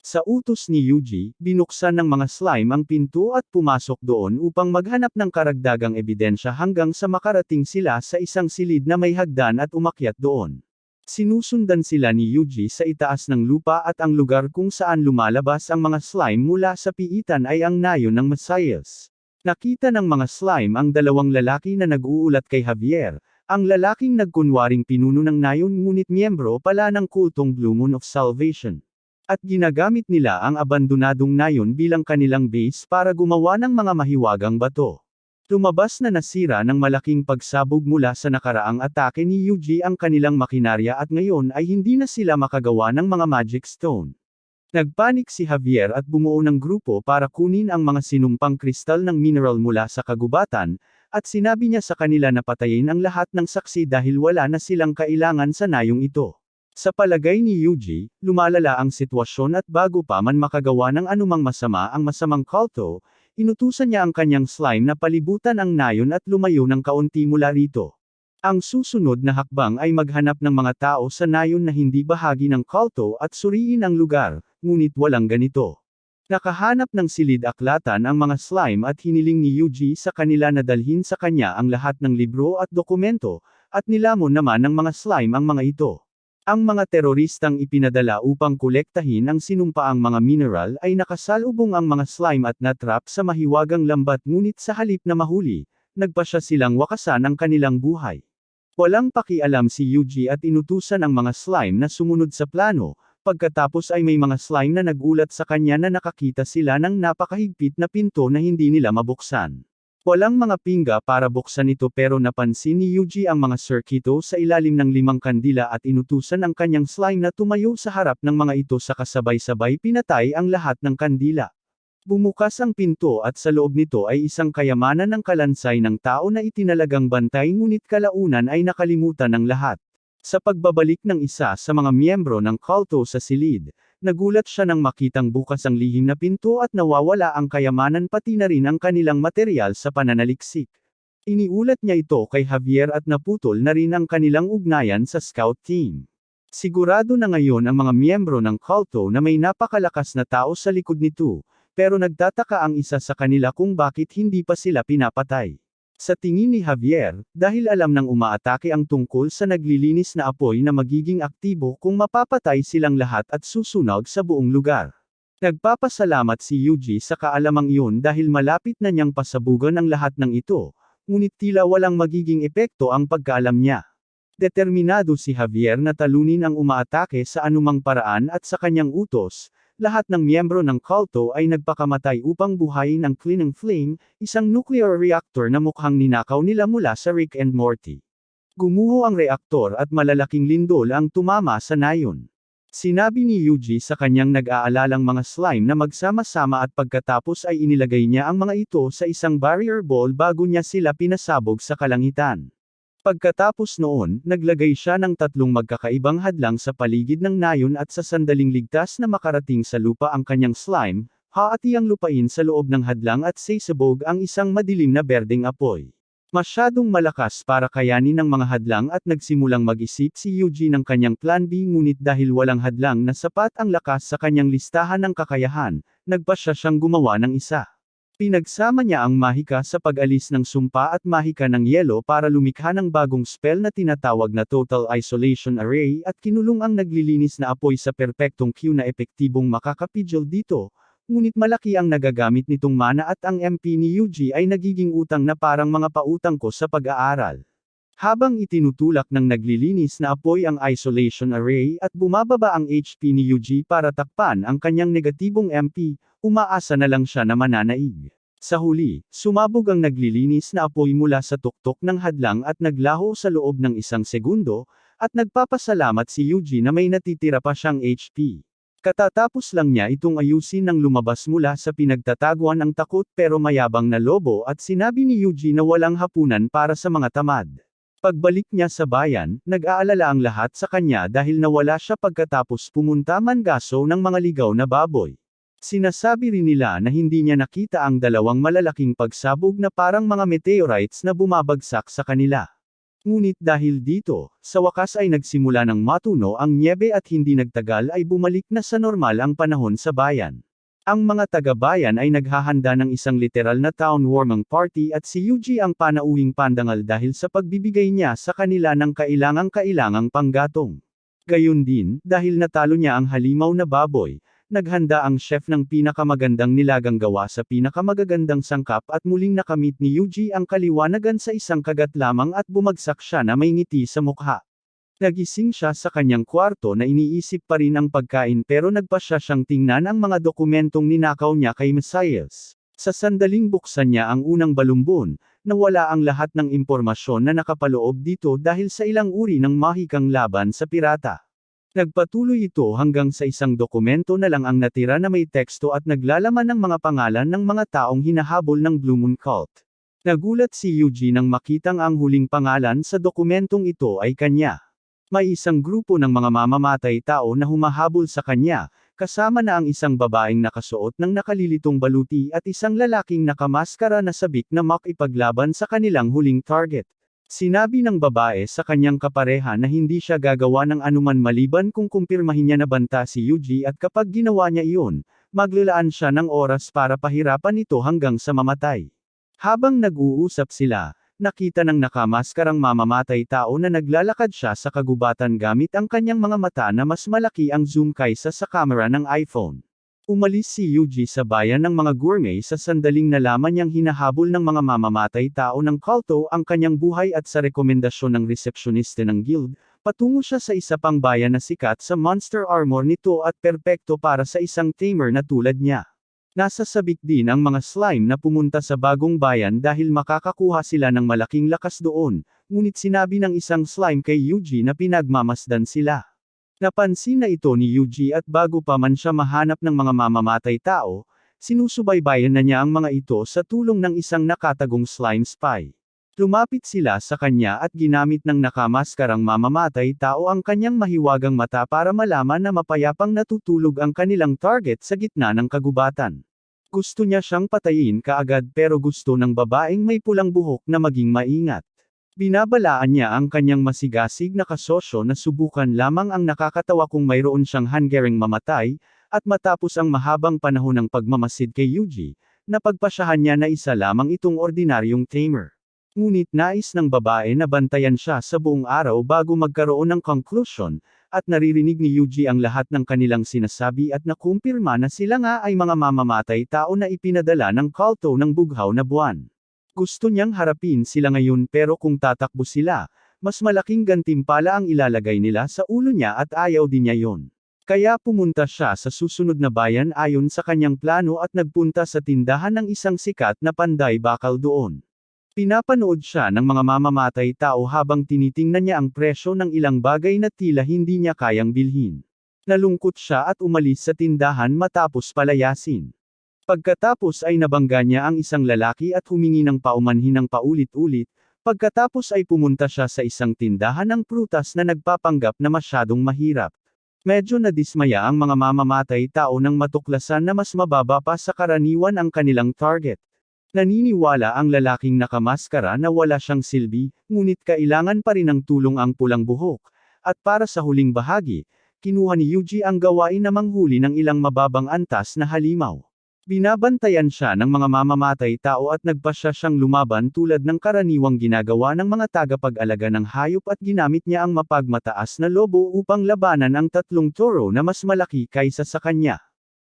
Sa utos ni Yuji, binuksan ng mga slime ang pinto at pumasok doon upang maghanap ng karagdagang ebidensya hanggang sa makarating sila sa isang silid na may hagdan at umakyat doon. Sinusundan sila ni Yuji sa itaas ng lupa at ang lugar kung saan lumalabas ang mga slime mula sa piitan ay ang nayon ng Messias. Nakita ng mga slime ang dalawang lalaki na nag-uulat kay Javier, ang lalaking nagkunwaring pinuno ng nayon ngunit miyembro pala ng kultong Blue Moon of Salvation. At ginagamit nila ang abandonadong nayon bilang kanilang base para gumawa ng mga mahiwagang bato. Lumabas na nasira ng malaking pagsabog mula sa nakaraang atake ni Yuji ang kanilang makinarya at ngayon ay hindi na sila makagawa ng mga magic stone. Nagpanik si Javier at bumuo ng grupo para kunin ang mga sinumpang kristal ng mineral mula sa kagubatan, at sinabi niya sa kanila na patayin ang lahat ng saksi dahil wala na silang kailangan sa nayong ito. Sa palagay ni Yuji, lumalala ang sitwasyon at bago pa man makagawa ng anumang masama ang masamang kulto, inutusan niya ang kanyang slime na palibutan ang nayon at lumayo ng kaunti mula rito. Ang susunod na hakbang ay maghanap ng mga tao sa nayon na hindi bahagi ng kulto at suriin ang lugar, ngunit walang ganito. Nakahanap ng silid-aklatan ang mga slime at hiniling ni Yuji sa kanila na dalhin sa kanya ang lahat ng libro at dokumento, at nilamon naman ng mga slime ang mga ito. Ang mga teroristang ipinadala upang kolektahin ang sinumpaang mga mineral ay nakasalubong ang mga slime at natrap sa mahiwagang lambat ngunit sa halip na mahuli, nagpasya silang wakasan ang kanilang buhay. Walang pakialam si Yuji at inutusan ang mga slime na sumunod sa plano, pagkatapos ay may mga slime na nagulat sa kanya na nakakita sila ng napakahigpit na pinto na hindi nila mabuksan. Walang mga pingga para buksan ito pero napansin ni Yuji ang mga circuito sa ilalim ng 5 kandila at inutusan ang kanyang slime na tumayo sa harap ng mga ito sa kasabay-sabay pinatay ang lahat ng kandila. Bumukas ang pinto at sa loob nito ay isang kayamanan ng kalansay ng tao na itinalagang bantay ngunit kalaunan ay nakalimutan ng lahat. Sa pagbabalik ng isa sa mga miyembro ng kulto sa silid, nagulat siya nang makitang bukas ang lihim na pinto at nawawala ang kayamanan pati na rin ang kanilang material sa pananaliksik. Iniulat niya ito kay Javier at naputol na rin ang kanilang ugnayan sa scout team. Sigurado na ngayon ang mga miyembro ng kulto na may napakalakas na tao sa likod nito, pero nagtataka ang isa sa kanila kung bakit hindi pa sila pinapatay. Sa tingin ni Javier, dahil alam ng umaatake ang tungkol sa naglilinis na apoy na magiging aktibo kung mapapatay silang lahat at susunog sa buong lugar. Nagpapasalamat si Yuji sa kaalamang iyon dahil malapit na niyang pasabugan ang lahat ng ito, ngunit tila walang magiging epekto ang pagkaalam niya. Determinado si Javier na talunin ang umaatake sa anumang paraan at sa kanyang utos, lahat ng miyembro ng kulto ay nagpakamatay upang buhayin ang Cleaning Flame, isang nuclear reactor na mukhang ninakaw nila mula sa Rick and Morty. Gumuho ang reaktor at malalaking lindol ang tumama sa nayon. Sinabi ni Yuji sa kanyang nag-aalalang mga slime na magsama-sama at pagkatapos ay inilagay niya ang mga ito sa isang barrier ball bago niya sila pinasabog sa kalangitan. Pagkatapos noon, naglagay siya ng 3 magkakaibang hadlang sa paligid ng nayon at sa sandaling ligtas na makarating sa lupa ang kanyang slime, haati ang lupain sa loob ng hadlang at sasabog ang isang madilim na berdeng apoy. Masyadong malakas para kayanin ng mga hadlang at nagsimulang mag-isip si Yuji ng kanyang plan B ngunit dahil walang hadlang na sapat ang lakas sa kanyang listahan ng kakayahan, nagpasya siyang gumawa ng isa. Pinagsama niya ang mahika sa pag-alis ng sumpa at mahika ng yelo para lumikha ng bagong spell na tinatawag na Total Isolation Array at kinulong ang naglilinis na apoy sa perpektong Q na epektibong makakapigil dito, Ngunit malaki ang nagagamit nitong mana at ang MP ni Yuji ay nagiging utang na parang mga pautang ko sa pag-aaral. Habang itinutulak ng naglilinis na apoy ang isolation array at bumababa ang HP ni Yuji para takpan ang kanyang negatibong MP, umaasa na lang siya na mananaig. Sa huli, sumabog ang naglilinis na apoy mula sa tuktok ng hadlang at naglaho sa loob ng 1 segundo, at nagpapasalamat si Yuji na may natitira pa siyang HP. Katatapos lang niya itong ayusin nang lumabas mula sa pinagtataguan ang takot pero mayabang na lobo at sinabi ni Yuji na walang hapunan para sa mga tamad. Pagbalik niya sa bayan, nag-aalala ang lahat sa kanya dahil nawala siya pagkatapos pumunta Mangaso ng mga ligaw na baboy. Sinasabi rin nila na hindi niya nakita ang dalawang malalaking pagsabog na parang mga meteorites na bumabagsak sa kanila. Ngunit dahil dito, sa wakas ay nagsimula ng matuno ang nyebe at hindi nagtagal ay bumalik na sa normal ang panahon sa bayan. Ang mga taga-bayan ay naghahanda ng isang literal na town warming party at si Yuji ang panauhing pandangal dahil sa pagbibigay niya sa kanila ng kailangang panggatong. Gayun din, dahil natalo niya ang halimaw na baboy, naghanda ang chef ng pinakamagandang nilagang gawa sa pinakamagagandang sangkap at muling nakamit ni Yuji ang kaliwanagan sa isang kagat lamang at bumagsak siya na may ngiti sa mukha. Nagising siya sa kanyang kwarto na iniisip pa rin ang pagkain pero nagpasya siyang tingnan ang mga dokumentong ninakaw niya kay Mesias. Sa sandaling buksan niya ang unang balumbon, nawala ang lahat ng impormasyon na nakapaloob dito dahil sa ilang uri ng mahikang laban sa pirata. Nagpatuloy ito hanggang sa isang dokumento na lang ang natira na may teksto at naglalaman ng mga pangalan ng mga taong hinahabol ng Blue Moon Cult. Nagulat si Yuji nang makitang ang huling pangalan sa dokumentong ito ay kanya. May isang grupo ng mga mamamatay tao na humahabol sa kanya, kasama na ang isang babaeng nakasuot ng nakalilitong baluti at isang lalaking nakamaskara na sabik na makipaglaban sa kanilang huling target. Sinabi ng babae sa kanyang kapareha na hindi siya gagawa ng anuman maliban kung kumpirmahin niya na banta si Yuji at kapag ginawa niya iyon, maglalaan siya ng oras para pahirapan ito hanggang sa mamatay. Habang nag-uusap sila, nakita ng nakamaskarang mamamatay tao na naglalakad siya sa kagubatan gamit ang kanyang mga mata na mas malaki ang zoom kaysa sa camera ng iPhone. Umalis si Yuji sa bayan ng mga gourmet sa sandaling nalaman niyang hinahabol ng mga mamamatay tao ng kulto ang kanyang buhay at sa rekomendasyon ng resepsyoniste ng guild, patungo siya sa isa pang bayan na sikat sa monster armor nito at perpekto para sa isang tamer na tulad niya. Nasa sabik din ang mga slime na pumunta sa bagong bayan dahil makakakuha sila ng malaking lakas doon, ngunit sinabi ng isang slime kay Yuji na pinagmamasdan sila. Napansin na ito ni Yuji at bago pa man siya mahanap ng mga mamamatay tao, sinusubaybayan na niya ang mga ito sa tulong ng isang nakatagong slime spy. Lumapit sila sa kanya at ginamit ng nakamaskarang mamamatay tao ang kanyang mahiwagang mata para malaman na mapayapang natutulog ang kanilang target sa gitna ng kagubatan. Gusto niya siyang patayin kaagad pero gusto ng babaeng may pulang buhok na maging maingat. Binabalaan niya ang kanyang masigasig na kasosyo na subukan lamang ang nakakatawa kung mayroon siyang hanggaring mamatay, at matapos ang mahabang panahon ng pagmamasid kay Yuji, napagpasyahan niya na isa lamang itong ordinaryong tamer. Ngunit nais ng babae na bantayan siya sa buong araw bago magkaroon ng conclusion, at naririnig ni Yuji ang lahat ng kanilang sinasabi at nakumpirma na sila nga ay mga mamamatay tao na ipinadala ng kulto ng bughaw na buwan. Gusto niyang harapin sila ngayon pero kung tatakbo sila, mas malaking gantimpala ang ilalagay nila sa ulo niya at ayaw din niya yon. Kaya pumunta siya sa susunod na bayan ayon sa kanyang plano at nagpunta sa tindahan ng isang sikat na panday bakal doon. Pinapanood siya ng mga mamamatay tao habang tinitingnan niya ang presyo ng ilang bagay na tila hindi niya kayang bilhin. Nalungkot siya at umalis sa tindahan matapos palayasin. Pagkatapos ay nabangga niya ang isang lalaki at humingi ng paumanhin ng paulit-ulit, pagkatapos ay pumunta siya sa isang tindahan ng prutas na nagpapanggap na masyadong mahirap. Medyo nadismaya ang mga mamamatay tao nang matuklasan na mas mababa pa sa karaniwan ang kanilang target. Naniniwala ang lalaking nakamaskara na wala siyang silbi, ngunit kailangan pa rin ng tulong ang pulang buhok, at para sa huling bahagi, kinuha ni Yuji ang gawain na manghuli ng ilang mababang antas na halimaw. Binabantayan siya ng mga mamamatay tao at nagpasya siyang lumaban tulad ng karaniwang ginagawa ng mga tagapag-alaga ng hayop at ginamit niya ang mapagmataas na lobo upang labanan ang tatlong toro na mas malaki kaysa sa kanya.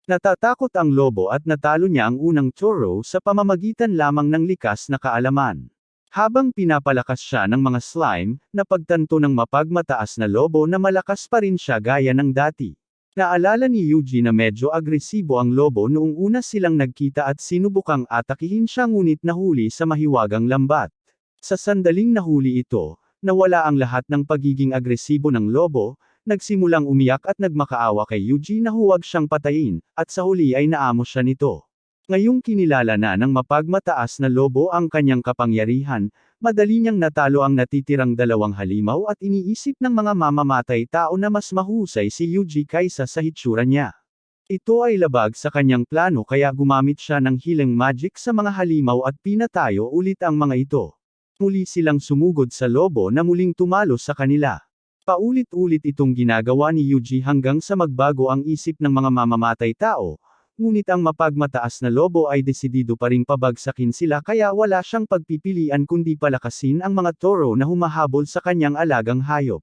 Natatakot ang lobo at natalo niya ang unang toro sa pamamagitan lamang ng likas na kaalaman. Habang pinapalakas siya ng mga slime, napagtanto ng mapagmataas na lobo na malakas pa rin siya gaya ng dati. Naalala ni Yuji na medyo agresibo ang lobo noong una silang nagkita at sinubukang atakihin siya ngunit nahuli sa mahiwagang lambat. Sa sandaling nahuli ito, nawala ang lahat ng pagiging agresibo ng lobo, nagsimulang umiyak at nagmakaawa kay Yuji na huwag siyang patayin, at sa huli ay naamo siya nito. Ngayong kinilala na ng mapagmataas na lobo ang kanyang kapangyarihan, madali niyang natalo ang natitirang dalawang halimaw at iniisip ng mga mamamatay tao na mas mahusay si Yuji kaysa sa hitsura niya. Ito ay labag sa kanyang plano kaya gumamit siya ng healing magic sa mga halimaw at pinatayo ulit ang mga ito. Muli silang sumugod sa lobo na muling tumalo sa kanila. Paulit-ulit itong ginagawa ni Yuji hanggang sa magbago ang isip ng mga mamamatay tao, ngunit ang mapagmataas na lobo ay desidido pa ring pabagsakin sila kaya wala siyang pagpipilian kundi palakasin ang mga toro na humahabol sa kanyang alagang hayop.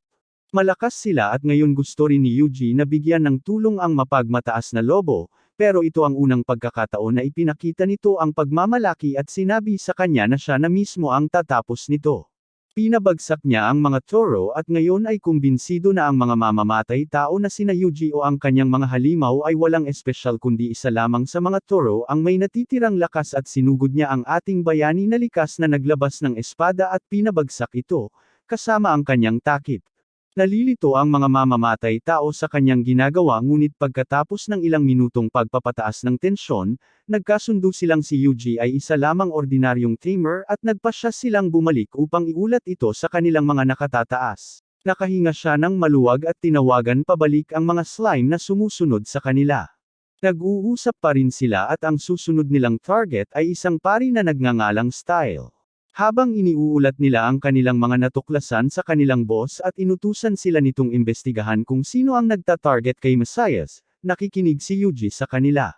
Malakas sila at ngayon gusto rin ni Yuji na bigyan ng tulong ang mapagmataas na lobo, pero ito ang unang pagkakataon na ipinakita nito ang pagmamalaki at sinabi sa kanya na siya na mismo ang tatapos nito. Pinabagsak niya ang mga toro at ngayon ay kumbinsido na ang mga mamamatay tao na sina Yuji o ang kanyang mga halimaw ay walang espesyal kundi isa lamang sa mga toro ang may natitirang lakas at sinugod niya ang ating bayani na likas na naglabas ng espada at pinabagsak ito, kasama ang kanyang takip. Nalilito ang mga mamamatay tao sa kanyang ginagawa ngunit pagkatapos ng ilang minutong pagpapataas ng tensyon, nagkasundo silang si Yuji ay isa lamang ordinaryong tamer at nagpasya silang bumalik upang iulat ito sa kanilang mga nakatataas. Nakahinga siya ng maluwag at tinawagan pabalik ang mga slime na sumusunod sa kanila. Nag-uusap pa rin sila at ang susunod nilang target ay isang pari na nagngangalang Style. Habang iniuulat nila ang kanilang mga natuklasan sa kanilang boss at inutusan sila nitong imbestigahan kung sino ang nagta-target kay Mesias, nakikinig si Yuji sa kanila.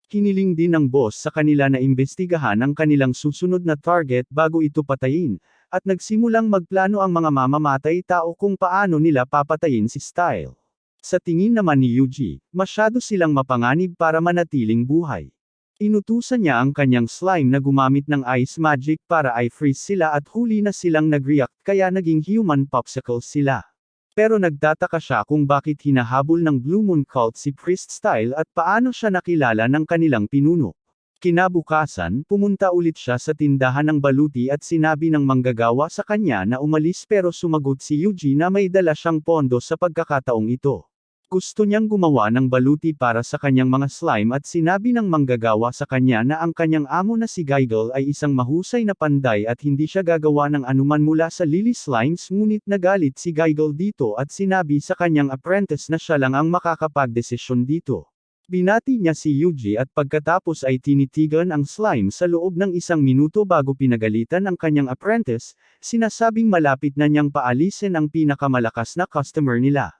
Hiniling din ng boss sa kanila na imbestigahan ang kanilang susunod na target bago ito patayin, at nagsimulang magplano ang mga mamamatay tao kung paano nila papatayin si Style. Sa tingin naman ni Yuji, masyado silang mapanganib para manatiling buhay. Inutusan niya ang kanyang slime na gumamit ng ice magic para i-freeze sila at huli na silang nag-react kaya naging human popsicles sila. Pero nagtataka siya kung bakit hinahabol ng Blue Moon Cult si Priest Style at paano siya nakilala ng kanilang pinuno. Kinabukasan, pumunta ulit siya sa tindahan ng baluti at sinabi ng manggagawa sa kanya na umalis pero sumagot si Yuji na may dala siyang pondo sa pagkakataong ito. Gusto niyang gumawa ng baluti para sa kanyang mga slime at sinabi ng manggagawa sa kanya na ang kanyang amo na si Gaigel ay isang mahusay na panday at hindi siya gagawa ng anuman mula sa lily slimes ngunit nagalit si Gaigel dito at sinabi sa kanyang apprentice na siya lang ang makakapagdesisyon dito. Binati niya si Yuji at pagkatapos ay tinitigan ang slime sa loob ng 1 minuto bago pinagalitan ang kanyang apprentice, sinasabing malapit na niyang paalisin ang pinakamalakas na customer nila.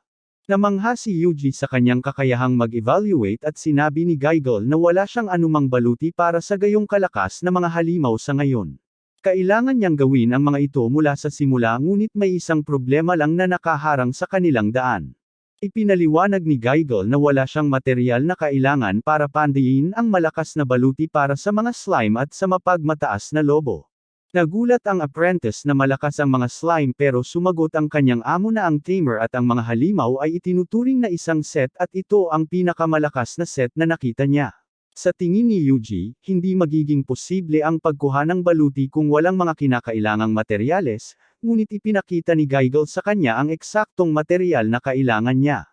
Namangha si Yuji sa kanyang kakayahang mag-evaluate at sinabi ni Gaigel na wala siyang anumang baluti para sa gayong kalakas na mga halimaw sa ngayon. Kailangan niyang gawin ang mga ito mula sa simula ngunit may isang problema lang na nakaharang sa kanilang daan. Ipinaliwanag ni Gaigel na wala siyang materyal na kailangan para pandayin ang malakas na baluti para sa mga slime at sa mapagmataas na lobo. Nagulat ang apprentice na malakas ang mga slime pero sumagot ang kanyang amo na ang tamer at ang mga halimaw ay itinuturing na isang set at ito ang pinakamalakas na set na nakita niya. Sa tingin ni Yuji, hindi magiging posible ang pagkuha ng baluti kung walang mga kinakailangang materyales, ngunit ipinakita ni Gaigel sa kanya ang eksaktong materyal na kailangan niya.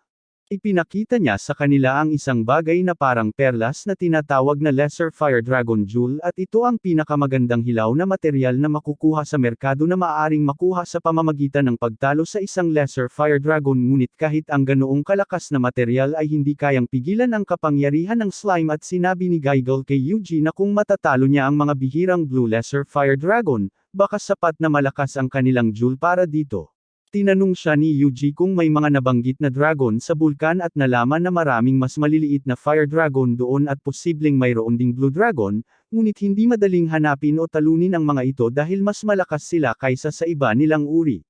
Ipinakita niya sa kanila ang isang bagay na parang perlas na tinatawag na Lesser Fire Dragon Jewel at ito ang pinakamagandang hilaw na materyal na makukuha sa merkado na maaaring makuha sa pamamagitan ng pagtalo sa isang Lesser Fire Dragon ngunit kahit ang ganoong kalakas na materyal ay hindi kayang pigilan ang kapangyarihan ng slime at sinabi ni Gaigel kay Yuji na kung matatalo niya ang mga bihirang Blue Lesser Fire Dragon, baka sapat na malakas ang kanilang jewel para dito. Tinanong siya ni Yuji kung may mga nabanggit na dragon sa bulkan at nalaman na maraming mas maliliit na fire dragon doon at posibleng mayroon ding blue dragon, ngunit hindi madaling hanapin o talunin ang mga ito dahil mas malakas sila kaysa sa iba nilang uri.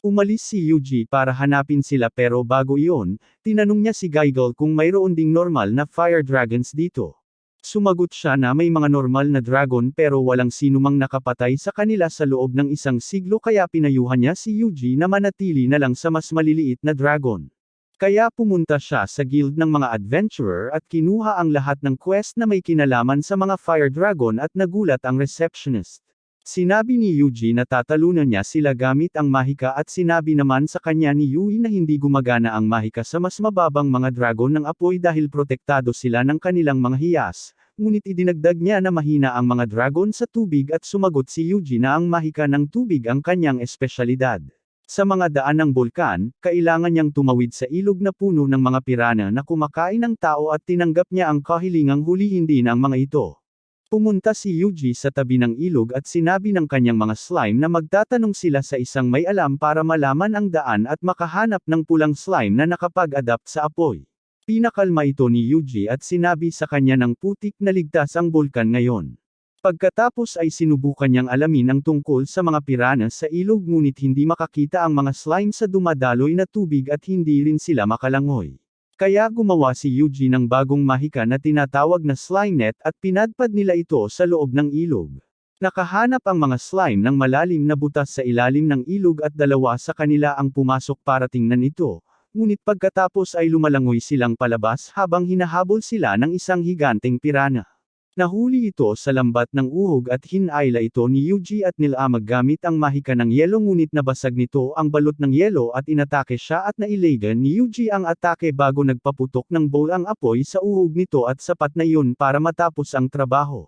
Umalis si Yuji para hanapin sila pero bago iyon, tinanong niya si Guigal kung mayroon ding normal na fire dragons dito. Sumagot siya na may mga normal na dragon pero walang sinumang nakapatay sa kanila sa loob ng isang siglo kaya pinayuhan niya si Yuji na manatili na lang sa mas maliliit na dragon. Kaya pumunta siya sa guild ng mga adventurer at kinuha ang lahat ng quest na may kinalaman sa mga fire dragon at nagulat ang receptionist. Sinabi ni Yuji na tatalunan niya sila gamit ang mahika at sinabi naman sa kanya ni Yui na hindi gumagana ang mahika sa mas mababang mga dragon ng apoy dahil protektado sila ng kanilang mga hiyas, ngunit idinagdag niya na mahina ang mga dragon sa tubig at sumagot si Yuji na ang mahika ng tubig ang kanyang espesyalidad. Sa mga daan ng bulkan, kailangan niyang tumawid sa ilog na puno ng mga pirana na kumakain ng tao at tinanggap niya ang kahilingang hulihin din ang mga ito. Pumunta si Yuji sa tabi ng ilog at sinabi ng kanyang mga slime na magtatanong sila sa isang may alam para malaman ang daan at makahanap ng pulang slime na nakapag-adapt sa apoy. Pinakalma ito ni Yuji at sinabi sa kanya ng putik na ligtas ang bulkan ngayon. Pagkatapos ay sinubukan niyang alamin ang tungkol sa mga pirana sa ilog ngunit hindi makakita ang mga slime sa dumadaloy na tubig at hindi rin sila makalangoy. Kaya gumawa si Yuji ng bagong mahika na tinatawag na slime net at pinadpad nila ito sa loob ng ilog. Nakahanap ang mga slime ng malalim na butas sa ilalim ng ilog at dalawa sa kanila ang pumasok para tingnan ito, ngunit pagkatapos ay lumalangoy silang palabas habang hinahabol sila ng isang higanteng pirana. Nahuli ito sa lambat ng uhog at hinayla ito ni Yuji at nilamag gamit ang mahika ng yelo ngunit nabasag nito ang balot ng yelo at inatake siya at nailagan ni Yuji ang atake bago nagpaputok ng bowl ang apoy sa uhog nito at sapat na yun para matapos ang trabaho.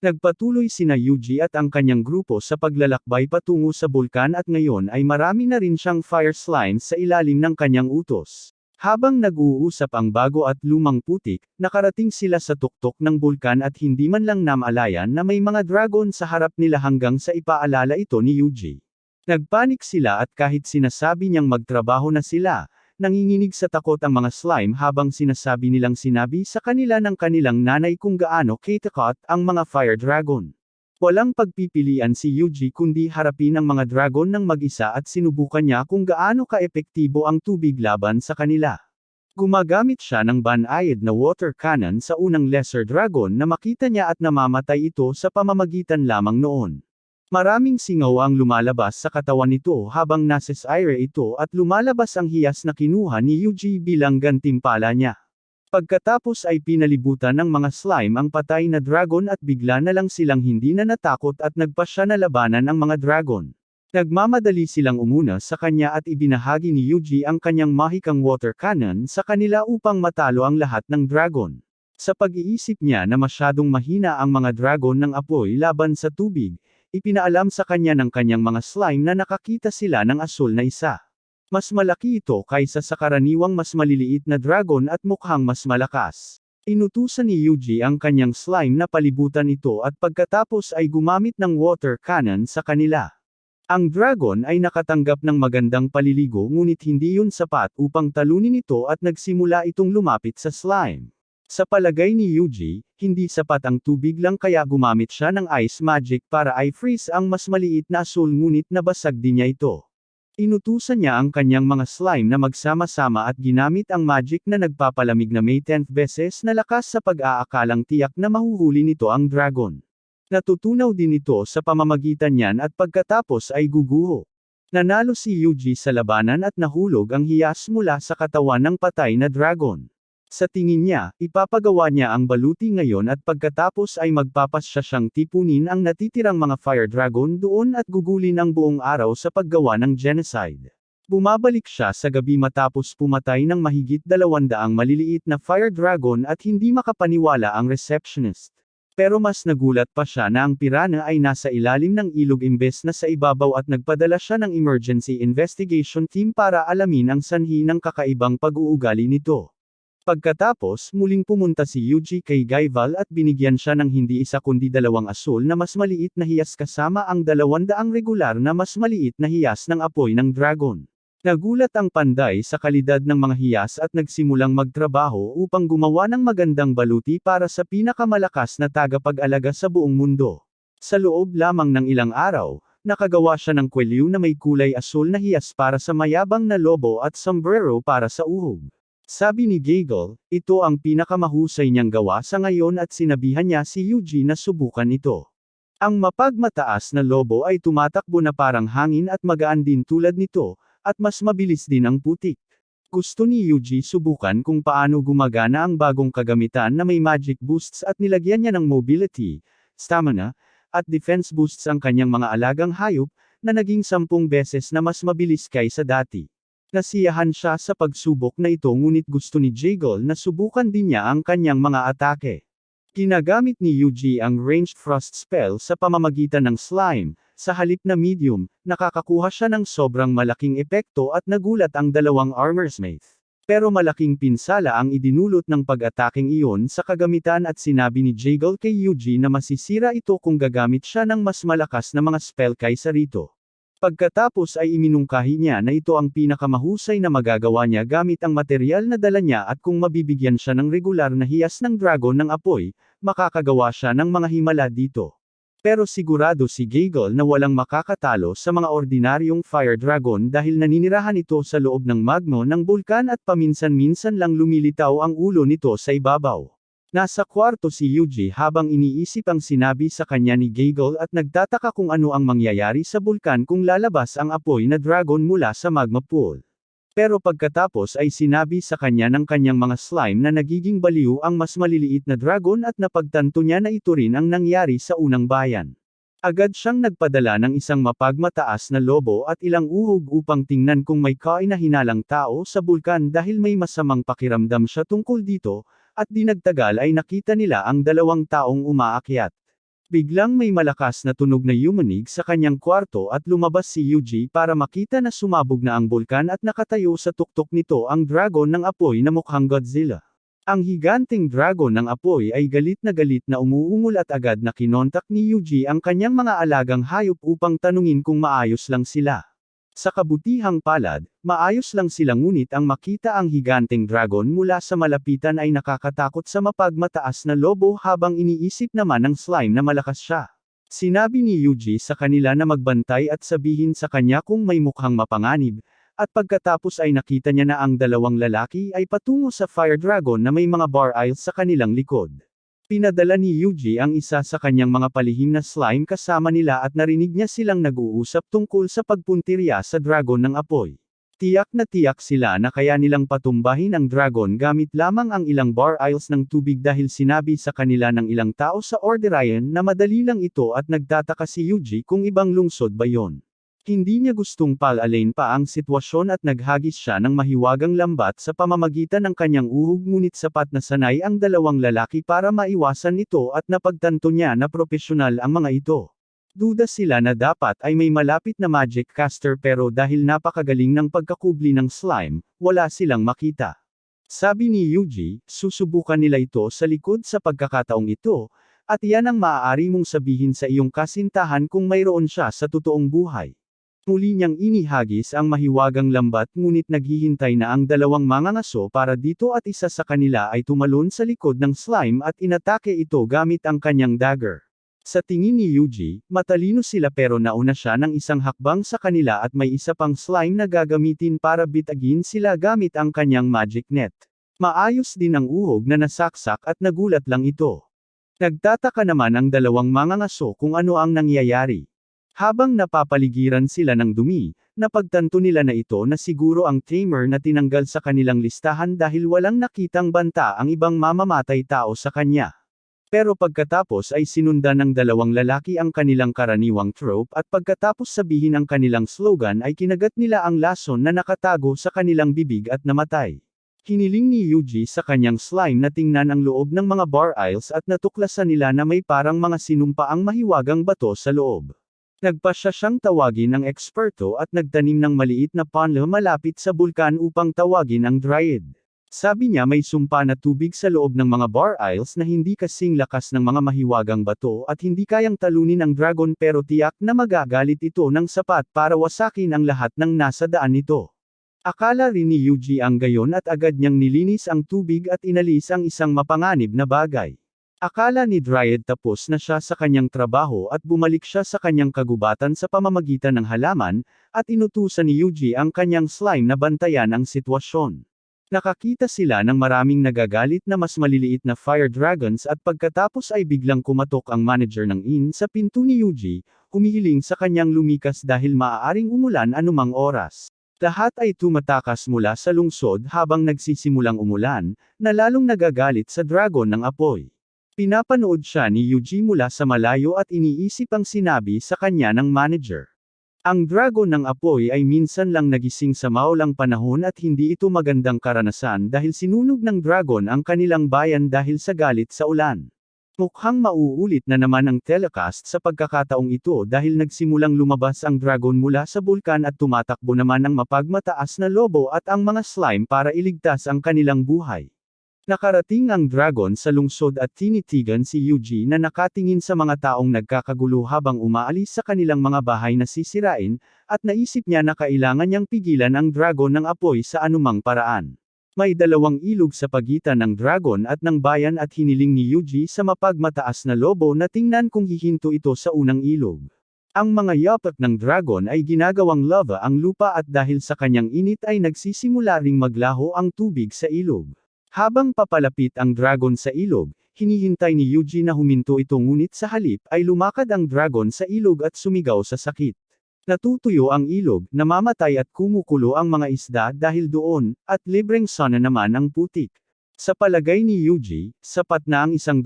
Nagpatuloy sina Yuji at ang kanyang grupo sa paglalakbay patungo sa bulkan at ngayon ay marami na rin siyang fire slimes sa ilalim ng kanyang utos. Habang nag-uusap ang bago at lumang putik, nakarating sila sa tuktok ng bulkan at hindi man lang namalayan na may mga dragon sa harap nila hanggang sa ipaalala ito ni Yuji. Nagpanik sila at kahit sinasabi niyang magtrabaho na sila, nanginginig sa takot ang mga slime habang sinasabi nilang sinabi sa kanila ng kanilang nanay kung gaano katakot ang mga fire dragon. Walang pagpipilian si Yuji kundi harapin ang mga dragon ng mag-isa at sinubukan niya kung gaano kaepektibo ang tubig laban sa kanila. Gumagamit siya ng banayad na water cannon sa unang lesser dragon na makita niya at namamatay ito sa pamamagitan lamang noon. Maraming singaw ang lumalabas sa katawan nito habang nasisire ito at lumalabas ang hiyas na kinuha ni Yuji bilang gantimpala niya. Pagkatapos ay pinalibutan ng mga slime ang patay na dragon at bigla na lang silang hindi na natakot at nagpasya na labanan ang mga dragon. Nagmamadali silang umuna sa kanya at ibinahagi ni Yuji ang kanyang mahikang water cannon sa kanila upang matalo ang lahat ng dragon. Sa pag-iisip niya na masyadong mahina ang mga dragon ng apoy laban sa tubig, ipinaalam sa kanya ng kanyang mga slime na nakakita sila ng asul na isa. Mas malaki ito kaysa sa karaniwang mas maliliit na dragon at mukhang mas malakas. Inutusan ni Yuji ang kanyang slime na palibutan ito at pagkatapos ay gumamit ng water cannon sa kanila. Ang dragon ay nakatanggap ng magandang paliligo ngunit hindi yun sapat upang talunin ito at nagsimula itong lumapit sa slime. Sa palagay ni Yuji, hindi sapat ang tubig lang kaya gumamit siya ng ice magic para i-freeze ang mas maliit na asul ngunit nabasag din niya ito. Inutusan niya ang kanyang mga slime na magsama-sama at ginamit ang magic na nagpapalamig na may 10th beses na lakas sa pag-aakalang tiyak na mahuhuli nito ang dragon. Natutunaw din ito sa pamamagitan niyan at pagkatapos ay guguho. Nanalo si Yuji sa labanan at nahulog ang hiyas mula sa katawan ng patay na dragon. Sa tingin niya, ipapagawa niya ang baluti ngayon at pagkatapos ay magpapasya siyang tipunin ang natitirang mga fire dragon doon at gugulin ang buong araw sa paggawa ng genocide. Bumabalik siya sa gabi matapos pumatay ng mahigit 200 maliliit na fire dragon at hindi makapaniwala ang receptionist. Pero mas nagulat pa siya na ang pirana ay nasa ilalim ng ilog imbes na sa ibabaw at nagpadala siya ng emergency investigation team para alamin ang sanhi ng kakaibang pag-uugali nito. Pagkatapos, muling pumunta si Yuji kay Guival at binigyan siya ng hindi isa kundi 2 asul na mas maliit na hiyas kasama ang 200 regular na mas maliit na hiyas ng apoy ng dragon. Nagulat ang panday sa kalidad ng mga hiyas at nagsimulang magtrabaho upang gumawa ng magandang baluti para sa pinakamalakas na tagapag-alaga sa buong mundo. Sa loob lamang ng ilang araw, Nakagawa siya ng kwelyo na may kulay asul na hiyas para sa mayabang na lobo at sombrero para sa uhog. Sabi ni Gagel, ito ang pinakamahusay niyang gawa sa ngayon at sinabihan niya si Yuji na subukan ito. Ang mapagmataas na lobo ay tumatakbo na parang hangin at magaan din tulad nito, at mas mabilis din ang putik. Gusto ni Yuji subukan kung paano gumagana ang bagong kagamitan na may magic boosts at nilagyan niya ng mobility, stamina, at defense boosts ang kanyang mga alagang hayop, na naging 10 beses na mas mabilis kaysa dati. Nasiyahan siya sa pagsubok na ito ngunit gusto ni Gagel na subukan din niya ang kanyang mga atake. Ginagamit ni Yuji ang ranged frost spell sa pamamagitan ng slime, sa halip na medium, nakakakuha siya ng sobrang malaking epekto at nagulat ang dalawang armorsmith. Pero malaking pinsala ang idinulot ng pag-ataking iyon sa kagamitan at sinabi ni Gagel kay Yuji na masisira ito kung gagamit siya ng mas malakas na mga spell kaysa rito. Pagkatapos ay iminungkahi niya na ito ang pinakamahusay na magagawa niya gamit ang material na dala niya at kung mabibigyan siya ng regular na hiyas ng dragon ng apoy, makakagawa siya ng mga himala dito. Pero sigurado si Gagel na walang makakatalo sa mga ordinaryong fire dragon dahil naninirahan ito sa loob ng magma ng bulkan at paminsan-minsan lang lumilitaw ang ulo nito sa ibabaw. Nasa kwarto si Yuji habang iniisip ang sinabi sa kanya ni Gagel at nagtataka kung ano ang mangyayari sa bulkan kung lalabas ang apoy na dragon mula sa magma pool. Pero pagkatapos ay sinabi sa kanya ng kanyang mga slime na nagiging baliw ang mas maliliit na dragon at napagtanto niya na ito rin ang nangyari sa unang bayan. Agad siyang nagpadala ng isang mapagmataas na lobo at ilang uhog upang tingnan kung may kainahinalang tao sa bulkan dahil may masamang pakiramdam siya tungkol dito, at di nagtagal ay nakita nila ang dalawang taong umaakyat. Biglang may malakas na tunog na yumanig sa kanyang kwarto at lumabas si Yuji para makita na sumabog na ang bulkan at nakatayo sa tuktok nito ang dragon ng apoy na mukhang Godzilla. Ang higanting dragon ng apoy ay galit na umuungol at agad na kinontak ni Yuji ang kanyang mga alagang hayop upang tanungin kung maayos lang sila. Sa kabutihang palad, maayos lang sila ngunit ang makita ang higanting dragon mula sa malapitan ay nakakatakot sa mapagmataas na lobo habang iniisip naman ng slime na malakas siya. Sinabi ni Yuji sa kanila na magbantay at sabihin sa kanya kung may mukhang mapanganib, at pagkatapos ay nakita niya na ang dalawang lalaki ay patungo sa fire dragon na may mga bar aisles sa kanilang likod. Pinadala ni Yuji ang isa sa kanyang mga palihim na slime kasama nila at narinig niya silang nag-uusap tungkol sa pagpuntirya sa dragon ng apoy. Tiyak na tiyak sila na kaya nilang patumbahin ang dragon gamit lamang ang ilang bar aisles ng tubig dahil sinabi sa kanila ng ilang tao sa Orderion na madali lang ito at nagtataka si Yuji kung ibang lungsod ba yon. Hindi niya gustong palalain pa ang sitwasyon at naghagis siya ng mahiwagang lambat sa pamamagitan ng kanyang uhog ngunit sapat na sanay ang dalawang lalaki para maiwasan ito at napagtanto niya na propesyonal ang mga ito. Duda sila na dapat ay may malapit na magic caster pero dahil napakagaling ng pagkakubli ng slime, wala silang makita. Sabi ni Yuji, susubukan nila ito sa likod sa pagkakataong ito, at iyan ang maaari mong sabihin sa iyong kasintahan kung mayroon siya sa totoong buhay. Muli niyang inihagis ang mahiwagang lambat ngunit naghihintay na ang dalawang mangangaso para dito at isa sa kanila ay tumalon sa likod ng slime at inatake ito gamit ang kanyang dagger. Sa tingin ni Yuji, matalino sila pero nauna siya ng isang hakbang sa kanila at may isa pang slime na gagamitin para bitagin sila gamit ang kanyang magic net. Maayos din ang uhog na nasaksak at nagulat lang ito. Nagtataka naman ang dalawang mangangaso kung ano ang nangyayari. Habang napapaligiran sila ng dumi, napagtanto nila na ito na siguro ang tamer na tinanggal sa kanilang listahan dahil walang nakitang banta ang ibang mamamatay tao sa kanya. Pero pagkatapos ay sinundan ng dalawang lalaki ang kanilang karaniwang trope at pagkatapos sabihin ang kanilang slogan ay kinagat nila ang lason na nakatago sa kanilang bibig at namatay. Hiniling ni Yuji sa kanyang slime na tingnan ang loob ng mga bar aisles at natuklasan nila na may parang mga sinumpaang mahiwagang bato sa loob. Nagpasya siyang tawagin ng eksperto at nagtanim ng maliit na panlo malapit sa bulkan upang tawagin ang dryad. Sabi niya may sumpa na tubig sa loob ng mga bar aisles na hindi kasing lakas ng mga mahiwagang bato at hindi kayang talunin ang dragon pero tiyak na magagalit ito ng sapat para wasakin ang lahat ng nasa daan nito. Akala rin ni Yuji ang gayon at agad niyang nilinis ang tubig at inalis ang isang mapanganib na bagay. Akala ni Dryad tapos na siya sa kanyang trabaho at bumalik siya sa kanyang kagubatan sa pamamagitan ng halaman, at inutusan ni Yuji ang kanyang slime na bantayan ang sitwasyon. Nakakita sila ng maraming nagagalit na mas maliliit na fire dragons at pagkatapos ay biglang kumatok ang manager ng inn sa pinto ni Yuji, humihiling sa kanyang lumikas dahil maaaring umulan anumang oras. Lahat ay tumatakas mula sa lungsod habang nagsisimulang umulan, na lalong nagagalit sa dragon ng apoy. Pinapanood siya ni Yuji mula sa malayo at iniisip ang sinabi sa kanya ng manager. Ang dragon ng apoy ay minsan lang nagising sa maulang panahon at hindi ito magandang karanasan dahil sinunog ng dragon ang kanilang bayan dahil sa galit sa ulan. Mukhang mauulit na naman ang telecast sa pagkakataong ito dahil nagsimulang lumabas ang dragon mula sa bulkan at tumatakbo naman ang mapagmataas na lobo at ang mga slime para iligtas ang kanilang buhay. Nakarating ang dragon sa lungsod at tinitigan si Yuji na nakatingin sa mga taong nagkakagulo habang umaalis sa kanilang mga bahay na sisirain, at naisip niya na kailangan niyang pigilan ang dragon ng apoy sa anumang paraan. May dalawang ilog sa pagitan ng dragon at ng bayan at hiniling ni Yuji sa mapagmataas na lobo na tingnan kung hihinto ito sa unang ilog. Ang mga yapak ng dragon ay ginagawang lava ang lupa at dahil sa kanyang init ay nagsisimula ring maglaho ang tubig sa ilog. Habang papalapit ang dragon sa ilog, hinihintay ni Yuji na huminto ito ngunit sa halip ay lumakad ang dragon sa ilog at sumigaw sa sakit. Natutuyo ang ilog, namamatay at kumukulo ang mga isda dahil doon, at libreng sauna naman ang putik. Sa palagay ni Yuji, sapat na ang 100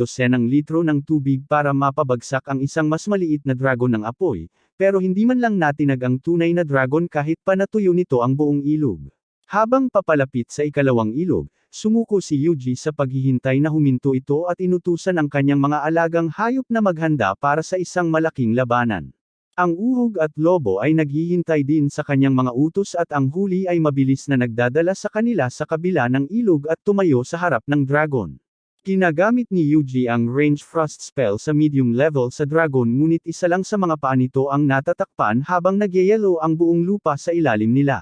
litro ng tubig para mapabagsak ang isang mas maliit na dragon ng apoy, pero hindi man lang natinag ang tunay na dragon kahit pa natuyo nito ang buong ilog. Habang papalapit sa ikalawang ilog, sumuko si Yuji sa paghihintay na huminto ito at inutusan ang kanyang mga alagang hayop na maghanda para sa isang malaking labanan. Ang uhog at lobo ay naghihintay din sa kanyang mga utos at ang huli ay mabilis na nagdadala sa kanila sa kabila ng ilog at tumayo sa harap ng dragon. Ginagamit ni Yuji ang range frost spell sa medium level sa dragon ngunit isa lang sa mga paa nito ang natatakpan habang nagyayelo ang buong lupa sa ilalim nila.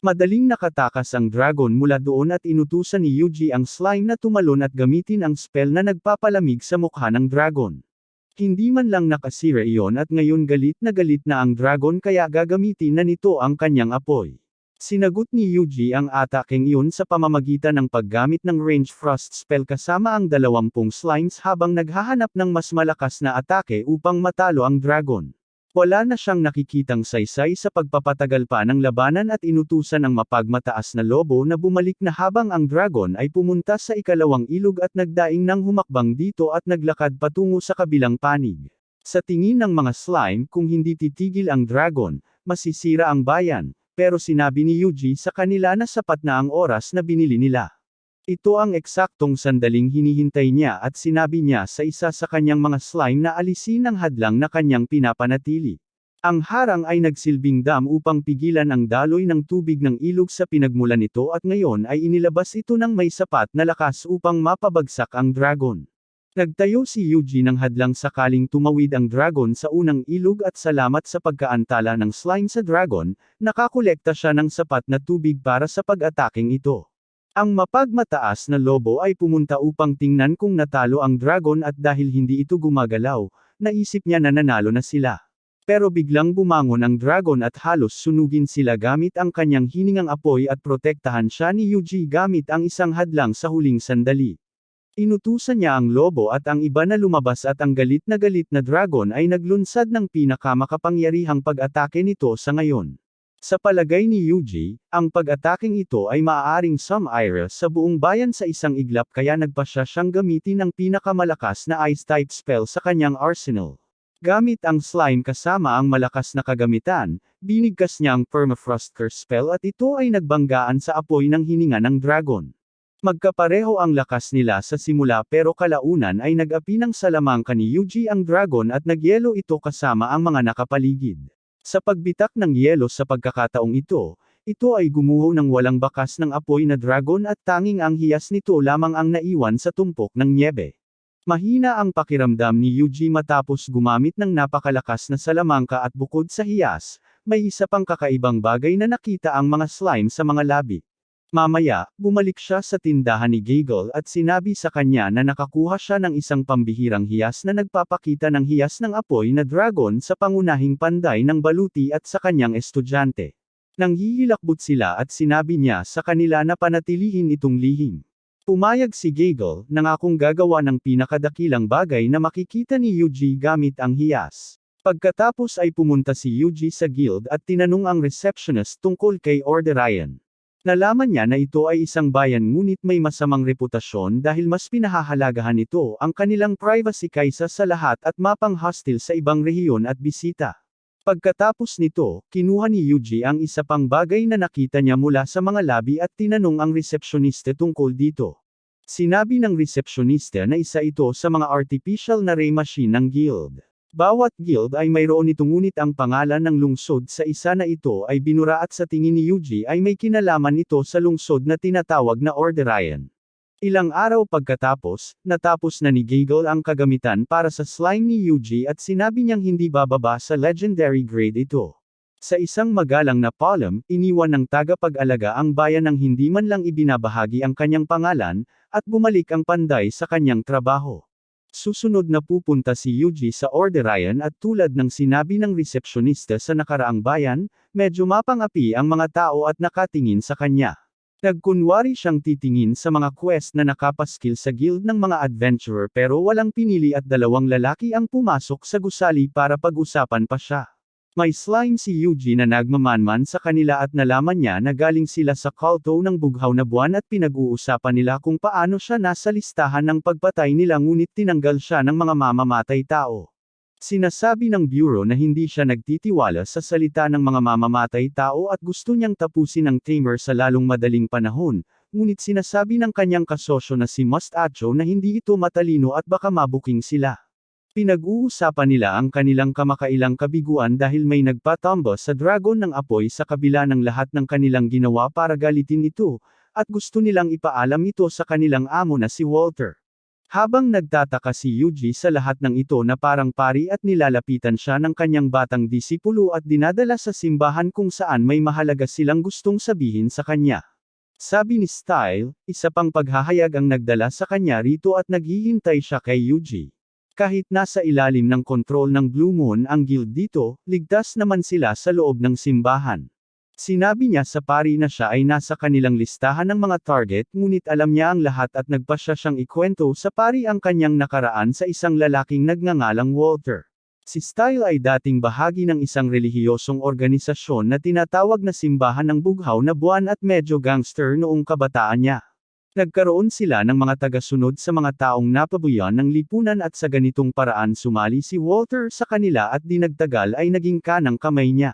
Madaling nakatakas ang dragon mula doon at inutusan ni Yuji ang slime na tumalon at gamitin ang spell na nagpapalamig sa mukha ng dragon. Hindi man lang nakasira iyon at ngayon galit na ang dragon kaya gagamitin na nito ang kanyang apoy. Sinagot ni Yuji ang atakeng iyon sa pamamagitan ng paggamit ng range frost spell kasama ang 20 slimes habang naghahanap ng mas malakas na atake upang matalo ang dragon. Wala na siyang nakikitang saysay sa pagpapatagal pa ng labanan at inutusan ang mapagmataas na lobo na bumalik na habang ang dragon ay pumunta sa ikalawang ilog at nagdaing ng humakbang dito at naglakad patungo sa kabilang panig. Sa tingin ng mga slime kung hindi titigil ang dragon, masisira ang bayan, pero sinabi ni Yuji sa kanila na sapat na ang oras na binili nila. Ito ang eksaktong sandaling hinihintay niya at sinabi niya sa isa sa kanyang mga slime na alisin ang hadlang na kanyang pinapanatili. Ang harang ay nagsilbing dam upang pigilan ang daloy ng tubig ng ilog sa pinagmulan nito at ngayon ay inilabas ito ng may sapat na lakas upang mapabagsak ang dragon. Nagtayo si Yuji ng hadlang sakaling tumawid ang dragon sa unang ilog at salamat sa pagkaantala ng slime sa dragon, nakakolekta siya ng sapat na tubig para sa pag-ataking ito. Ang mapagmataas na lobo ay pumunta upang tingnan kung natalo ang dragon at dahil hindi ito gumagalaw, naisip niya na nanalo na sila. Pero biglang bumangon ang dragon at halos sunugin sila gamit ang kanyang hiningang apoy at protektahan siya ni Yuji gamit ang isang hadlang sa huling sandali. Inutusan niya ang lobo at ang iba na lumabas at ang galit na dragon ay naglunsad ng pinakamakapangyarihang pag-atake nito sa ngayon. Sa palagay ni Yuji, ang pag-ataking ito ay maaaring sum-ira sa buong bayan sa isang iglap kaya nagpasya siyang gamitin ang pinakamalakas na ice-type spell sa kanyang arsenal. Gamit ang slime kasama ang malakas na kagamitan, binigkas niya ang permafrost curse spell at ito ay nagbanggaan sa apoy ng hininga ng dragon. Magkapareho ang lakas nila sa simula pero kalaunan ay nag-api ng salamangka ni Yuji ang dragon at nagyelo ito kasama ang mga nakapaligid. Sa pagbitak ng yelo sa pagkakataong ito ay gumuho ng walang bakas ng apoy na dragon at tanging ang hiyas nito lamang ang naiwan sa tumpok ng nyebe. Mahina ang pakiramdam ni Yuji matapos gumamit ng napakalakas na salamangka at bukod sa hiyas, may isa pang kakaibang bagay na nakita ang mga slime sa mga labi. Mamaya, bumalik siya sa tindahan ni Giggle at sinabi sa kanya na nakakuha siya ng isang pambihirang hiyas na nagpapakita ng hiyas ng apoy na dragon sa pangunahing panday ng baluti at sa kanyang estudyante. Nanghihilakbot sila at sinabi niya sa kanila na panatilihin itong lihim. Pumayag si Giggle, nangakong gagawa ng pinakadakilang bagay na makikita ni Yuji gamit ang hiyas. Pagkatapos ay pumunta si Yuji sa guild at tinanong ang receptionist tungkol kay Orderian. Nalaman niya na ito ay isang bayan ngunit may masamang reputasyon dahil mas pinahahalagahan ito ang kanilang privacy kaysa sa lahat at mapang hostile sa ibang rehiyon at bisita. Pagkatapos nito, kinuha ni Yuji ang isa pang bagay na nakita niya mula sa mga labi at tinanong ang resepsyonista tungkol dito. Sinabi ng resepsyonista na isa ito sa mga artificial na ray machine ng guild. Bawat guild ay mayroon nito ngunit ang pangalan ng lungsod sa isa na ito ay binura at sa tingin ni Yuji ay may kinalaman ito sa lungsod na tinatawag na Orderian. Ilang araw pagkatapos, natapos na ni Giggle ang kagamitan para sa slime ni Yuji at sinabi niyang hindi bababa sa legendary grade ito. Sa isang magalang na palm, iniwan ng tagapag-alaga ang bayan ng hindi man lang ibinabahagi ang kanyang pangalan, at bumalik ang panday sa kanyang trabaho. Susunod na pupunta si Yuji sa Orderian at tulad ng sinabi ng resepsyonista sa nakaraang bayan, medyo mapang-api ang mga tao at nakatingin sa kanya. Nagkunwari siyang titingin sa mga quest na nakapaskil sa guild ng mga adventurer pero walang pinili at dalawang lalaki ang pumasok sa gusali para pag-usapan pa siya. May slime si Yuji na nagmamanman sa kanila at nalaman niya na galing sila sa kulto ng bughaw na buwan at pinag-uusapan nila kung paano siya nasa listahan ng pagpatay nila ngunit tinanggal siya ng mga mamamatay tao. Sinasabi ng bureau na hindi siya nagtitiwala sa salita ng mga mamamatay tao at gusto niyang tapusin ang tamer sa lalong madaling panahon, ngunit sinasabi ng kanyang kasosyo na si Mustacho na hindi ito matalino at baka mabuking sila. Pinag-uusapan nila ang kanilang kamakailang kabiguan dahil may nagpatumba sa dragon ng apoy sa kabila ng lahat ng kanilang ginawa para galitin ito, at gusto nilang ipaalam ito sa kanilang amo na si Walter. Habang nagtataka si Yuji sa lahat ng ito na parang pari at nilalapitan siya ng kanyang batang disipulo at dinadala sa simbahan kung saan may mahalaga silang gustong sabihin sa kanya. Sabi ni Style, isa pang paghahayag ang nagdala sa kanya rito at naghihintay siya kay Yuji. Kahit nasa ilalim ng kontrol ng Blue Moon ang guild dito, ligtas naman sila sa loob ng simbahan. Sinabi niya sa pari na siya ay nasa kanilang listahan ng mga target ngunit alam niya ang lahat at nagpasya siyang ikwento sa pari ang kanyang nakaraan sa isang lalaking nagngangalang Walter. Si Style ay dating bahagi ng isang relihiyosong organisasyon na tinatawag na Simbahan ng Bughaw na Buwan at medyo gangster noong kabataan niya. Nagkaroon sila ng mga tagasunod sa mga taong napabuyan ng lipunan at sa ganitong paraan sumali si Walter sa kanila at dinagtagal ay naging kanang kamay niya.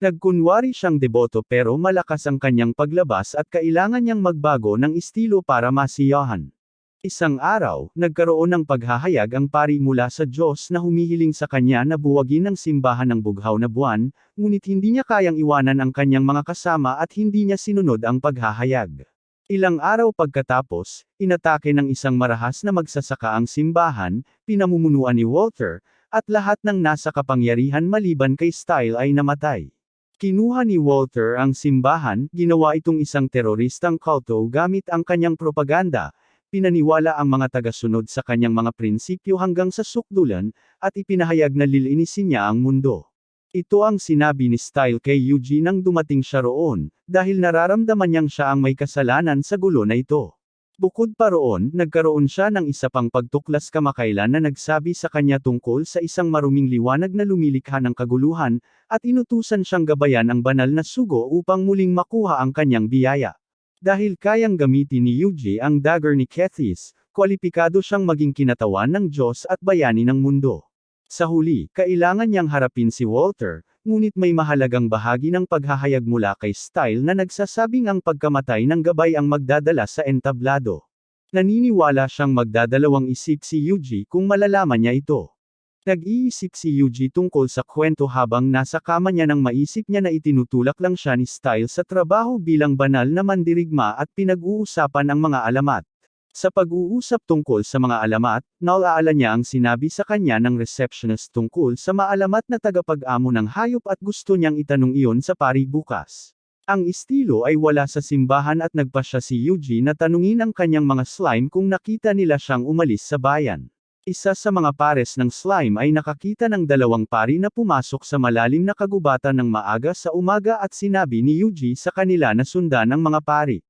Nagkunwari siyang deboto pero malakas ang kanyang paglabas at kailangan niyang magbago ng estilo para masiyahan. Isang araw, nagkaroon ng paghahayag ang pari mula sa Diyos na humihiling sa kanya na buwagin ang simbahan ng bughaw na buwan, ngunit hindi niya kayang iwanan ang kanyang mga kasama at hindi niya sinunod ang paghahayag. Ilang araw pagkatapos, inatake ng isang marahas na magsasaka ang simbahan, pinamumunuan ni Walter, at lahat ng nasa kapangyarihan maliban kay Style ay namatay. Kinuha ni Walter ang simbahan, ginawa itong isang teroristang kulto gamit ang kanyang propaganda, pinaniwala ang mga tagasunod sa kanyang mga prinsipyo hanggang sa sukdulan, at ipinahayag na lilinisin niya ang mundo. Ito ang sinabi ni Style kay Yuji nang dumating siya roon, dahil nararamdaman niyang siya ang may kasalanan sa gulo na ito. Bukod pa roon, nagkaroon siya ng isa pang pagtuklas kamakailan na nagsabi sa kanya tungkol sa isang maruming liwanag na lumilikha ng kaguluhan, at inutusan siyang gabayan ang banal na sugo upang muling makuha ang kanyang biyaya. Dahil kayang gamitin ni Yuji ang dagger ni Kethis, kwalipikado siyang maging kinatawan ng Diyos at bayani ng mundo. Sa huli, kailangan niyang harapin si Walter, ngunit may mahalagang bahagi ng paghahayag mula kay Style na nagsasabing ang pagkamatay ng gabay ang magdadala sa entablado. Naniniwala siyang magdadalawang isip si Yuji kung malalaman niya ito. Nag-iisip si Yuji tungkol sa kwento habang nasa kama niya nang maisip niya na itinutulak lang siya ni Style sa trabaho bilang banal na mandirigma at pinag-uusapan ang mga alamat. Sa pag-uusap tungkol sa mga alamat, naalaala niya ang sinabi sa kanya ng receptionist tungkol sa maalamat na tagapag-amo ng hayop at gusto niyang itanong iyon sa pari bukas. Ang estilo ay wala sa simbahan at nagpasya si Yuji na tanungin ang kanyang mga slime kung nakita nila siyang umalis sa bayan. Isa sa mga pares ng slime ay nakakita ng dalawang pari na pumasok sa malalim na kagubatan ng maaga sa umaga at sinabi ni Yuji sa kanila na sundan ang mga pari.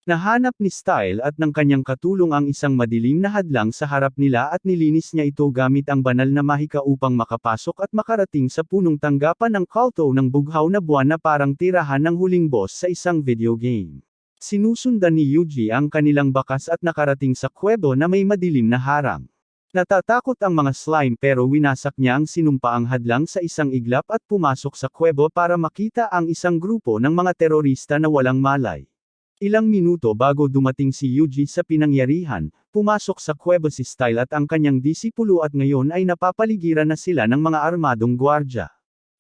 Nahanap ni Style at ng kanyang katulong ang isang madilim na hadlang sa harap nila at nilinis niya ito gamit ang banal na mahika upang makapasok at makarating sa punong tanggapan ng kulto ng bughaw na buwan na parang tirahan ng huling boss sa isang video game. Sinusundan ni Yuji ang kanilang bakas at nakarating sa kuwebo na may madilim na harang. Natatakot ang mga slime pero winasak niya ang sinumpaang hadlang sa isang iglap at pumasok sa kuwebo para makita ang isang grupo ng mga terorista na walang malay. Ilang minuto bago dumating si Yuji sa pinangyarihan, pumasok sa kuwebo si Style at ang kanyang disipulo at ngayon ay napapaligiran na sila ng mga armadong gwardya.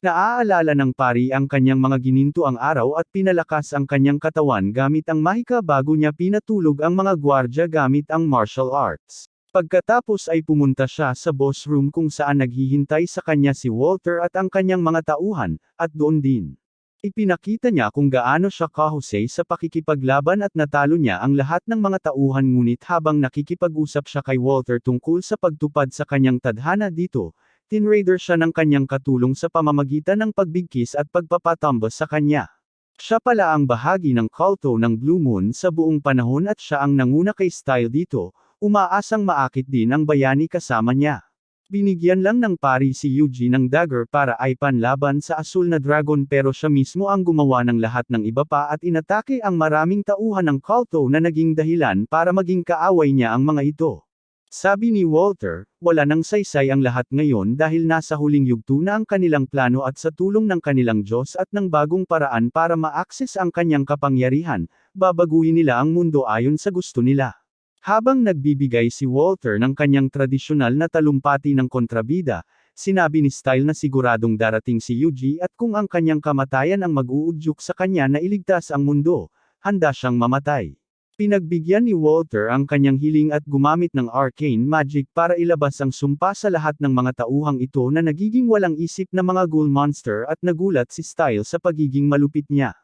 Naaalala ng pari ang kanyang mga ginintuang araw at pinalakas ang kanyang katawan gamit ang mahika bago niya pinatulog ang mga gwardya gamit ang martial arts. Pagkatapos ay pumunta siya sa boss room kung saan naghihintay sa kanya si Walter at ang kanyang mga tauhan, at doon din. Ipinakita niya kung gaano siya kahusay sa pakikipaglaban at natalo niya ang lahat ng mga tauhan ngunit habang nakikipag-usap siya kay Walter tungkol sa pagtupad sa kanyang tadhana dito, tinraider siya ng kanyang katulong sa pamamagitan ng pagbigkis at pagpapatambas sa kanya. Siya pala ang bahagi ng kulto ng Blue Moon sa buong panahon at siya ang nanguna kay Style dito, umaasang maakit din ang bayani kasama niya. Binigyan lang ng pari si Yuji ng dagger para ay panlaban sa asul na dragon pero siya mismo ang gumawa ng lahat ng iba pa at inatake ang maraming tauhan ng kulto na naging dahilan para maging kaaway niya ang mga ito. Sabi ni Walter, wala nang saysay ang lahat ngayon dahil nasa huling yugto na ang kanilang plano at sa tulong ng kanilang Diyos at ng bagong paraan para ma-access ang kanyang kapangyarihan, babaguhin nila ang mundo ayon sa gusto nila. Habang nagbibigay si Walter ng kanyang tradisyonal na talumpati ng kontrabida, sinabi ni Style na siguradong darating si Yuji at kung ang kanyang kamatayan ang mag-uudyok sa kanya na iligtas ang mundo, handa siyang mamatay. Pinagbigyan ni Walter ang kanyang hiling at gumamit ng arcane magic para ilabas ang sumpa sa lahat ng mga tauhang ito na nagiging walang isip na mga ghoul monster at nagulat si Style sa pagiging malupit niya.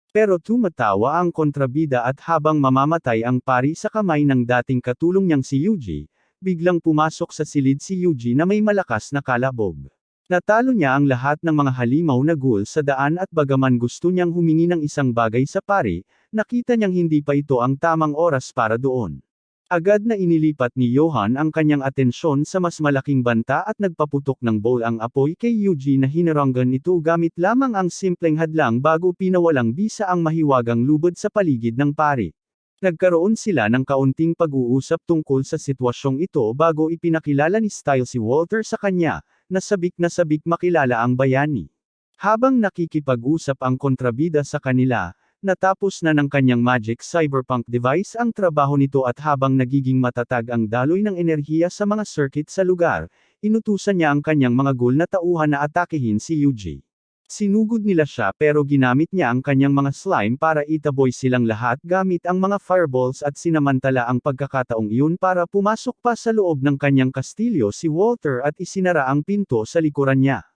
Pero tumatawa ang kontrabida at habang mamamatay ang pari sa kamay ng dating katulong niyang si Yuji, biglang pumasok sa silid si Yuji na may malakas na kalabog. Natalo niya ang lahat ng mga halimaw na ghoul sa daan at bagaman gusto niyang humingi ng isang bagay sa pari, nakita niyang hindi pa ito ang tamang oras para doon. Agad na inilipat ni Johan ang kanyang atensyon sa mas malaking banta at nagpaputok ng bowl ang apoy kay Yuji na hinaranggan ito gamit lamang ang simpleng hadlang bago pinawalang bisa ang mahiwagang lubod sa paligid ng pari. Nagkaroon sila ng kaunting pag-uusap tungkol sa sitwasyong ito bago ipinakilala ni Style si Walter sa kanya, na sabik makilala ang bayani. Habang nakikipag-usap ang kontrabida sa kanila, natapos na ng kanyang magic cyberpunk device ang trabaho nito at habang nagiging matatag ang daloy ng enerhiya sa mga circuit sa lugar, inutusan niya ang kanyang mga ghoul na tauhan na atakehin si Yuji. Sinugod nila siya pero ginamit niya ang kanyang mga slime para itaboy silang lahat gamit ang mga fireballs at sinamantala ang pagkakataong iyon para pumasok pa sa loob ng kanyang kastilyo si Walter at isinara ang pinto sa likuran niya.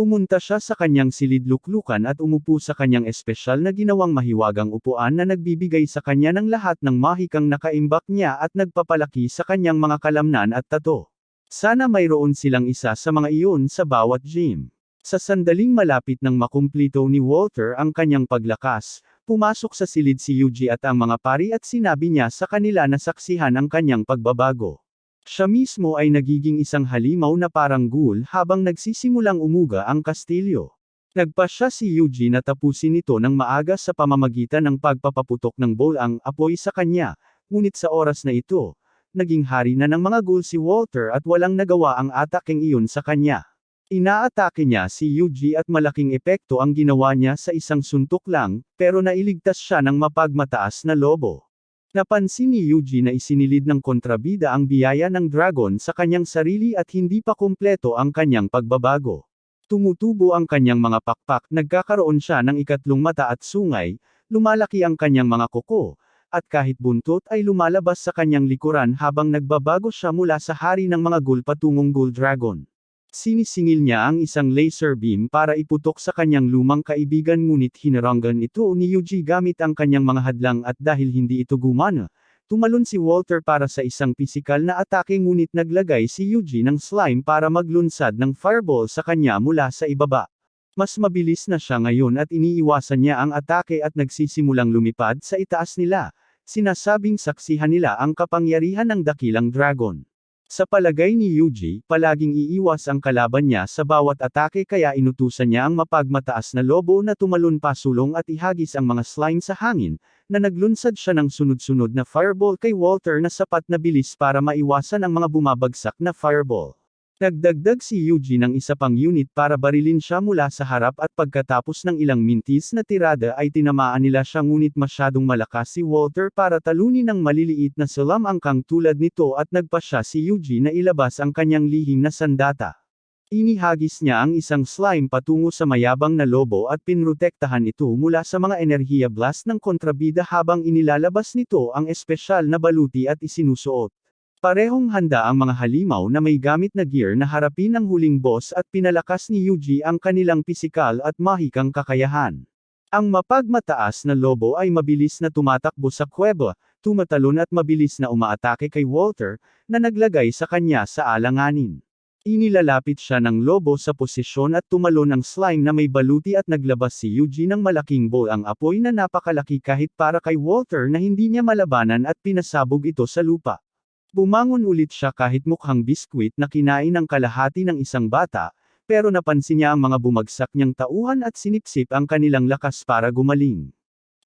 Pumunta siya sa kanyang silid-luklukan at umupo sa kanyang espesyal na ginawang mahiwagang upuan na nagbibigay sa kanya ng lahat ng mahikang nakaimbak niya at nagpapalaki sa kanyang mga kalamnan at tato. Sana mayroon silang isa sa mga iyon sa bawat gym. Sa sandaling malapit ng makumplito ni Walter ang kanyang paglakas, pumasok sa silid si Yuji at ang mga pari at sinabi niya sa kanila na saksihan ang kanyang pagbabago. Siya mismo ay nagiging isang halimaw na parang ghoul habang nagsisimulang umuga ang kastilyo. Nagpasya si Yuji na tapusin ito ng maaga sa pamamagitan ng pagpapaputok ng bowl ang apoy sa kanya, ngunit sa oras na ito, naging hari na ng mga ghoul si Walter at walang nagawa ang ataking iyon sa kanya. Inaatake niya si Yuji at malaking epekto ang ginawa niya sa isang suntok lang, pero nailigtas siya ng mapagmataas na lobo. Napansin ni Yuji na isinilid ng kontrabida ang biyaya ng dragon sa kanyang sarili at hindi pa kumpleto ang kanyang pagbabago. Tumutubo ang kanyang mga pakpak, nagkakaroon siya ng ikatlong mata at sungay, lumalaki ang kanyang mga kuko, at kahit buntot ay lumalabas sa kanyang likuran habang nagbabago siya mula sa hari ng mga ghoul patungong ghoul dragon. Sinisingil niya ang isang laser beam para iputok sa kanyang lumang kaibigan ngunit hinaranggan ito ni Yuji gamit ang kanyang mga hadlang at dahil hindi ito gumana, tumalon si Walter para sa isang pisikal na atake ngunit naglagay si Yuji ng slime para maglunsad ng fireball sa kanya mula sa ibaba. Mas mabilis na siya ngayon at iniiwasan niya ang atake at nagsisimulang lumipad sa itaas nila, sinasabing saksihan nila ang kapangyarihan ng dakilang dragon. Sa palagay ni Yuji, palaging iiwas ang kalaban niya sa bawat atake kaya inutusan niya ang mapagmataas na lobo na tumalon pasulong at ihagis ang mga slime sa hangin, na naglunsad siya ng sunod-sunod na fireball kay Walter na sapat na bilis para maiwasan ang mga bumabagsak na fireball. Nagdagdag si Yuji ng isa pang unit para barilin siya mula sa harap at pagkatapos ng ilang mintis na tirada ay tinamaan nila siya ngunit masyadong malakas si Walter para talunin ng maliliit na salamangkang tulad nito at nagpa siya si Yuji na ilabas ang kanyang lihim na sandata. Inihagis niya ang isang slime patungo sa mayabang na lobo at pinrotektahan ito mula sa mga enerhiya blast ng kontrabida habang inilalabas nito ang espesyal na baluti at isinusuot. Parehong handa ang mga halimaw na may gamit na gear na harapin ang huling boss at pinalakas ni Yuji ang kanilang pisikal at mahikang kakayahan. Ang mapagmataas na lobo ay mabilis na tumatakbo sa kuweba, tumatalon at mabilis na umaatake kay Walter, na naglagay sa kanya sa alanganin. Inilalapit siya ng lobo sa posisyon at tumalon ang slime na may baluti at naglabas si Yuji ng malaking ball ang apoy na napakalaki kahit para kay Walter na hindi niya malabanan at pinasabog ito sa lupa. Bumangon ulit siya kahit mukhang biskwit na kinain ng kalahati ng isang bata, pero napansin niya ang mga bumagsak niyang tauhan at sinipsip ang kanilang lakas para gumaling.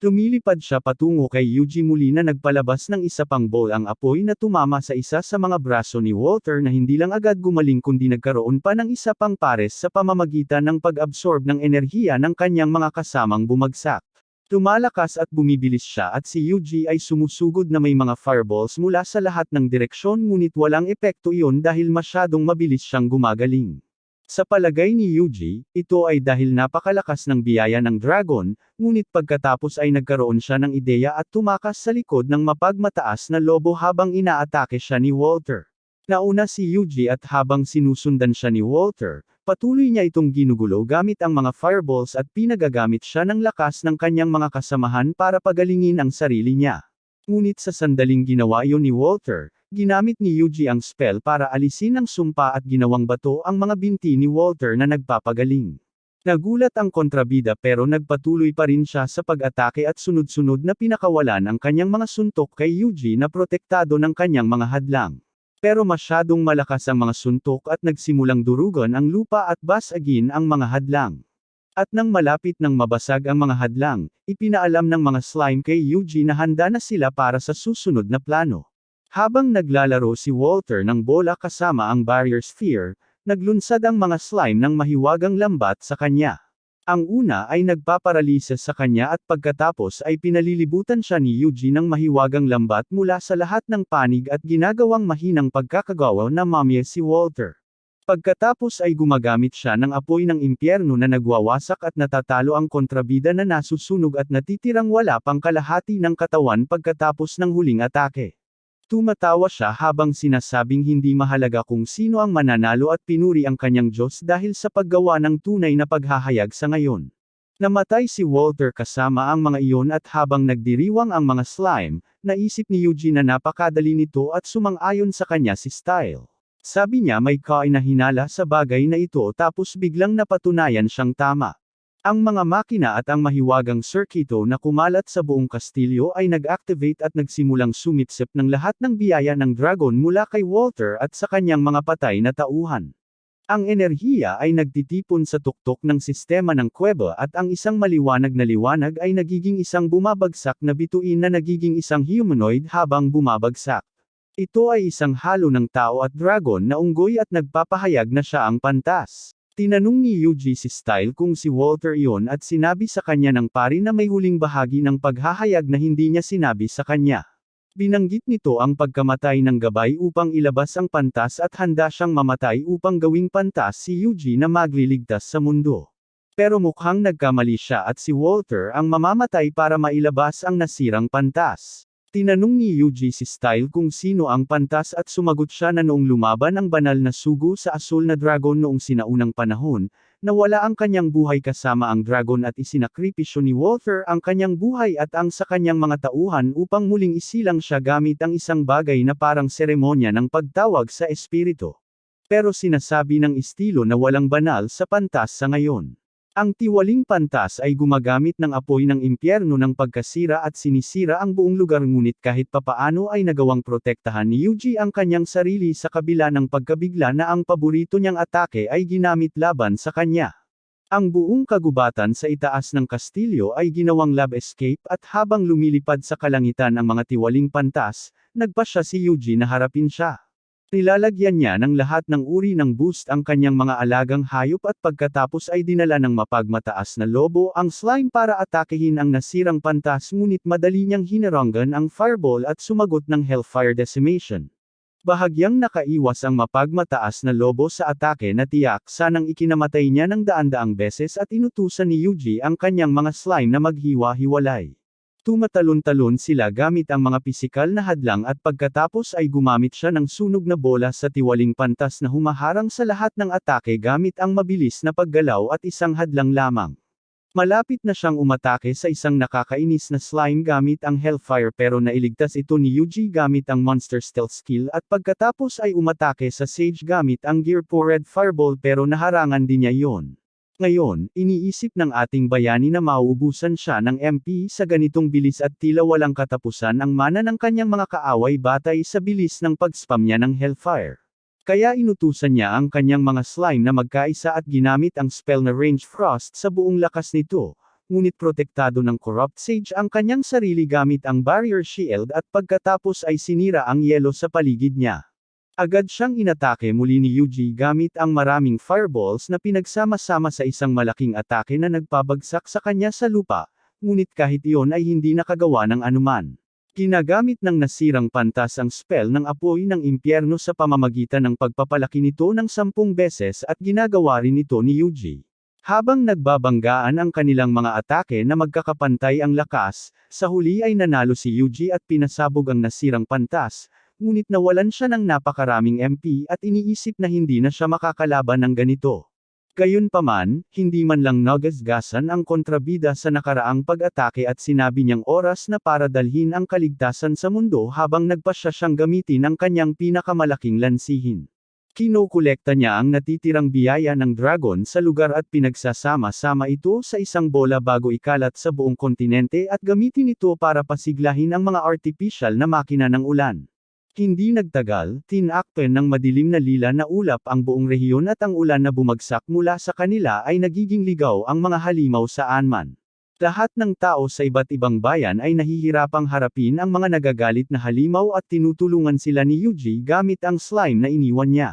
Lumilipad siya patungo kay Yuji muli na nagpalabas ng isa pang ball ang apoy na tumama sa isa sa mga braso ni Walter na hindi lang agad gumaling kundi nagkaroon pa ng isa pang pares sa pamamagitan ng pag-absorb ng enerhiya ng kanyang mga kasamang bumagsak. Lumalakas at bumibilis siya at si Yuji ay sumusugod na may mga fireballs mula sa lahat ng direksyon ngunit walang epekto iyon dahil masyadong mabilis siyang gumagaling. Sa palagay ni Yuji, ito ay dahil napakalakas ng biyaya ng dragon, ngunit pagkatapos ay nagkaroon siya ng ideya at tumakas sa likod ng mapagmataas na lobo habang inaatake siya ni Walter. Nauna si Yuji at habang sinusundan siya ni Walter, patuloy niya itong ginugulo gamit ang mga fireballs at pinagagamit siya ng lakas ng kanyang mga kasamahan para pagalingin ang sarili niya. Ngunit sa sandaling ginawa iyon ni Walter, ginamit ni Yuji ang spell para alisin ang sumpa at ginawang bato ang mga binti ni Walter na nagpapagaling. Nagulat ang kontrabida pero nagpatuloy pa rin siya sa pag-atake at sunod-sunod na pinakawalan ang kanyang mga suntok kay Yuji na protektado ng kanyang mga hadlang. Pero masyadong malakas ang mga suntok at nagsimulang durugan ang lupa at basagin ang mga hadlang. At nang malapit nang mabasag ang mga hadlang, ipinaalam ng mga slime kay Yuji na handa na sila para sa susunod na plano. Habang naglalaro si Walter ng bola kasama ang barrier sphere, naglunsad ang mga slime ng mahiwagang lambat sa kanya. Ang una ay nagpaparalisa sa kanya at pagkatapos ay pinalilibutan siya ni Yuji ng mahiwagang lambat mula sa lahat ng panig at ginagawang mahinang pagkakagawa na mamya si Walter. Pagkatapos ay gumagamit siya ng apoy ng impyerno na nagwawasak at natatalo ang kontrabida na nasusunog at natitirang wala pang kalahati ng katawan pagkatapos ng huling atake. Tumatawa siya habang sinasabing hindi mahalaga kung sino ang mananalo at pinuri ang kanyang Diyos dahil sa paggawa ng tunay na paghahayag sa ngayon. Namatay si Walter kasama ang mga iyon at habang nagdiriwang ang mga slime, naisip ni Yuji na napakadali nito at sumang-ayon sa kanya si Style. Sabi niya may kainahinala sa bagay na ito tapos biglang napatunayan siyang tama. Ang mga makina at ang mahiwagang circuito na kumalat sa buong kastilyo ay nag-activate at nagsimulang sumipsip ng lahat ng biyaya ng dragon mula kay Walter at sa kanyang mga patay na tauhan. Ang enerhiya ay nagtitipon sa tuktok ng sistema ng kuweba at ang isang maliwanag na liwanag ay nagiging isang bumabagsak na bituin na nagiging isang humanoid habang bumabagsak. Ito ay isang halo ng tao at dragon na unggoy at nagpapahayag na siya ang pantas. Tinanong ni Yuji si Style kung si Walter iyon at sinabi sa kanya ng pari na may huling bahagi ng paghahayag na hindi niya sinabi sa kanya. Binanggit nito ang pagkamatay ng gabay upang ilabas ang pantas at handa siyang mamatay upang gawing pantas si Yuji na magliligtas sa mundo. Pero mukhang nagkamali siya at si Walter ang mamamatay para mailabas ang nasirang pantas. Tinanong ni Yuji si Style kung sino ang pantas at sumagot siya na noong lumaban ang banal na sugo sa asul na dragon noong sinaunang panahon, nawala ang kanyang buhay kasama ang dragon at isinakripisyo ni Walther ang kanyang buhay at ang sa kanyang mga tauhan upang muling isilang siya gamit ang isang bagay na parang seremonya ng pagtawag sa espiritu. Pero sinasabi ng estilo na walang banal sa pantas sa ngayon. Ang tiwaling pantas ay gumagamit ng apoy ng impyerno ng pagkasira at sinisira ang buong lugar ngunit kahit papaano ay nagawang protektahan ni Yuji ang kanyang sarili sa kabila ng pagkabigla na ang paborito niyang atake ay ginamit laban sa kanya. Ang buong kagubatan sa itaas ng kastilyo ay ginawang lab escape at habang lumilipad sa kalangitan ang mga tiwaling pantas, nagpasya si Yuji na harapin siya. Nilalagyan niya ng lahat ng uri ng boost ang kanyang mga alagang hayop at pagkatapos ay dinala ng mapagmataas na lobo ang slime para atakehin ang nasirang pantas ngunit madali niyang hinaranggan ang fireball at sumagot ng Hellfire Decimation. Bahagyang nakaiwas ang mapagmataas na lobo sa atake na tiyak sanang ikinamatay niya ng daan-daang beses at inutusan ni Yuji ang kanyang mga slime na maghiwa-hiwalay. Tumatalon-talon sila gamit ang mga pisikal na hadlang at pagkatapos ay gumamit siya ng sunog na bola sa tiwaling pantas na humaharang sa lahat ng atake gamit ang mabilis na paggalaw at isang hadlang lamang. Malapit na siyang umatake sa isang nakakainis na slime gamit ang Hellfire pero nailigtas ito ni Yuji gamit ang Monster Stealth skill at pagkatapos ay umatake sa Sage gamit ang Gear Po Red Fireball pero naharangan din niya yon. Ngayon, iniisip ng ating bayani na mauubusan siya ng MP sa ganitong bilis at tila walang katapusan ang mana ng kanyang mga kaaway batay sa bilis ng pag-spam niya ng Hellfire. Kaya inutusan niya ang kanyang mga slime na magkaisa at ginamit ang spell na Range Frost sa buong lakas nito, ngunit protektado ng Corrupt Sage ang kanyang sarili gamit ang Barrier Shield at pagkatapos ay sinira ang yelo sa paligid niya. Agad siyang inatake muli ni Yuji gamit ang maraming fireballs na pinagsama-sama sa isang malaking atake na nagpabagsak sa kanya sa lupa, ngunit kahit iyon ay hindi nakagawa ng anuman. Ginagamit ng nasirang pantas ang spell ng apoy ng impyerno sa pamamagitan ng pagpapalaki nito ng 10 beses at ginagawa rin ito ni Yuji. Habang nagbabanggaan ang kanilang mga atake na magkakapantay ang lakas, sa huli ay nanalo si Yuji at pinasabog ang nasirang pantas, ngunit nawalan siya ng napakaraming MP at iniisip na hindi na siya makakalaban ng ganito. Gayunpaman, hindi man lang nagasgasan ang kontrabida sa nakaraang pag-atake at sinabi niyang oras na para dalhin ang kaligtasan sa mundo habang nagpasya siyang gamitin ang kanyang pinakamalaking lansihin. Kinokolekta niya ang natitirang biyaya ng dragon sa lugar at pinagsasama-sama ito sa isang bola bago ikalat sa buong kontinente at gamitin ito para pasiglahin ang mga artificial na makina ng ulan. Hindi nagtagal, tinakpan ng madilim na lila na ulap ang buong rehiyon at ang ulan na bumagsak mula sa kanila ay nagiging ligaw ang mga halimaw sa anman. Lahat ng tao sa iba't ibang bayan ay nahihirapang harapin ang mga nagagalit na halimaw at tinutulungan sila ni Yuji gamit ang slime na iniwan niya.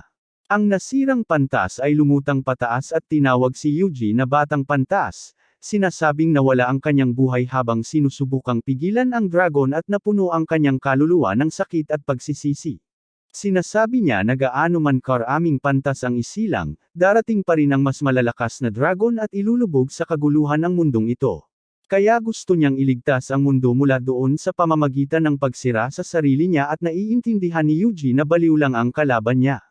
Ang nasirang pantas ay lumutang pataas at tinawag si Yuji na Batang Pantas, sinasabing nawala ang kanyang buhay habang sinusubukang pigilan ang dragon at napuno ang kanyang kaluluwa ng sakit at pagsisisi. Sinasabi niya na gaano man karaming pantas ang isilang, darating pa rin ang mas malalakas na dragon at ilulubog sa kaguluhan ang mundong ito. Kaya gusto niyang iligtas ang mundo mula doon sa pamamagitan ng pagsira sa sarili niya at naiintindihan ni Yuji na baliw lang ang kalaban niya.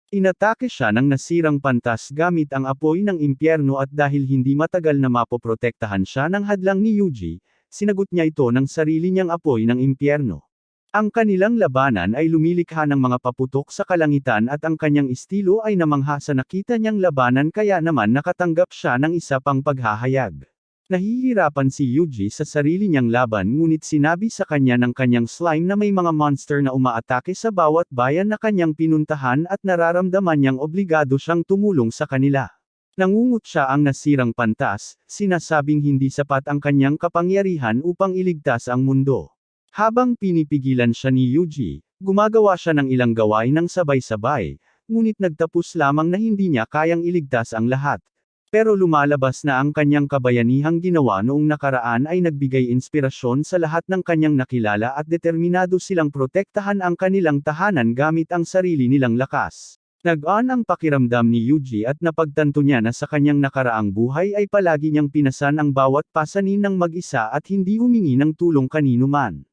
Inatake siya ng nasirang pantas gamit ang apoy ng impyerno at dahil hindi matagal na mapoprotektahan siya ng hadlang ni Yuji, sinagot niya ito ng sarili niyang apoy ng impyerno. Ang kanilang labanan ay lumilikha ng mga paputok sa kalangitan at ang kanyang estilo ay namangha sa nakita niyang labanan kaya naman nakatanggap siya ng isa pang paghahayag. Nahihirapan si Yuji sa sarili niyang laban ngunit sinabi sa kanya ng kanyang slime na may mga monster na umaatake sa bawat bayan na kanyang pinuntahan at nararamdaman niyang obligado siyang tumulong sa kanila. Nangungut siya ang nasirang pantas, sinasabing hindi sapat ang kanyang kapangyarihan upang iligtas ang mundo. Habang pinipigilan siya ni Yuji, gumagawa siya ng ilang gawain ng sabay-sabay, ngunit nagtapos lamang na hindi niya kayang iligtas ang lahat. Pero lumalabas na ang kanyang kabayanihang ginawa noong nakaraan ay nagbigay inspirasyon sa lahat ng kanyang nakilala at determinado silang protektahan ang kanilang tahanan gamit ang sarili nilang lakas. Nag-on ang pakiramdam ni Yuji at napagtanto niya na sa kanyang nakaraang buhay ay palagi niyang pinasan ang bawat pasanin ng mag-isa at hindi humingi ng tulong kanino man.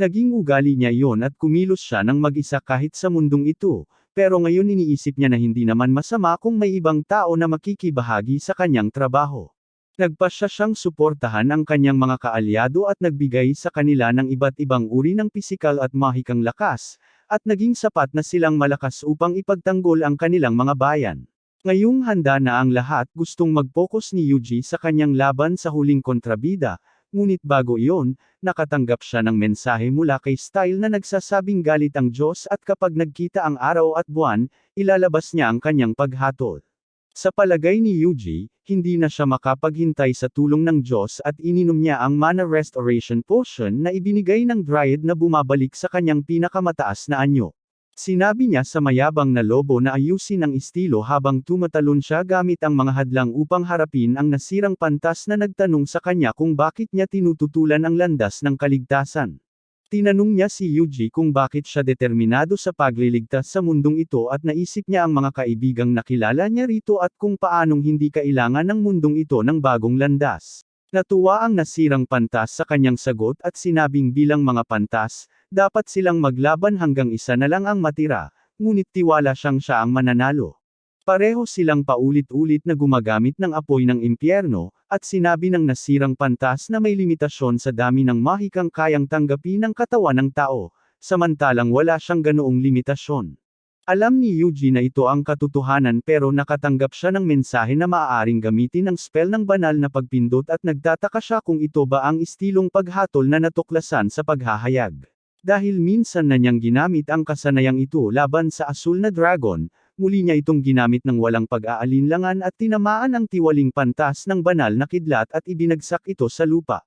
Naging ugali niya iyon at kumilos siya ng mag-isa kahit sa mundong ito, pero ngayon iniisip niya na hindi naman masama kung may ibang tao na makikibahagi sa kanyang trabaho. Nagpasya siyang suportahan ang kanyang mga kaalyado at nagbigay sa kanila ng iba't ibang uri ng pisikal at mahikang lakas, at naging sapat na silang malakas upang ipagtanggol ang kanilang mga bayan. Ngayong handa na ang lahat, gustong mag-focus ni Yuji sa kanyang laban sa huling kontrabida, ngunit bago iyon, nakatanggap siya ng mensahe mula kay Style na nagsasabing galit ang Diyos at kapag nagkita ang araw at buwan, ilalabas niya ang kanyang paghatol. Sa palagay ni Yuji, hindi na siya makapaghintay sa tulong ng Diyos at ininom niya ang Mana Restoration Potion na ibinigay ng Dryad na bumabalik sa kanyang pinakamataas na anyo. Sinabi niya sa mayabang na lobo na ayusin ang estilo habang tumatalon siya gamit ang mga hadlang upang harapin ang nasirang pantas na nagtanong sa kanya kung bakit niya tinututulan ang landas ng kaligtasan. Tinanong niya si Yuji kung bakit siya determinado sa pagliligtas sa mundong ito at naisip niya ang mga kaibigang nakilala niya rito at kung paanong hindi kailangan ng mundong ito ng bagong landas. Natuwa ang nasirang pantas sa kanyang sagot at sinabing bilang mga pantas, dapat silang maglaban hanggang isa na lang ang matira, ngunit tiwala siyang siya ang mananalo. Pareho silang paulit-ulit na gumagamit ng apoy ng impyerno, at sinabi ng nasirang pantas na may limitasyon sa dami ng mahikang kayang tanggapin ng katawan ng tao, samantalang wala siyang ganoong limitasyon. Alam ni Yuji na ito ang katotohanan pero nakatanggap siya ng mensahe na maaaring gamitin ang spell ng banal na pagpindot at nagtataka siya kung ito ba ang istilong paghatol na natuklasan sa paghahayag. Dahil minsan na niyang ginamit ang kasanayang ito laban sa asul na dragon, muli niya itong ginamit ng walang pag-aalinlangan at tinamaan ang tiwaling pantas ng banal na kidlat at ibinagsak ito sa lupa.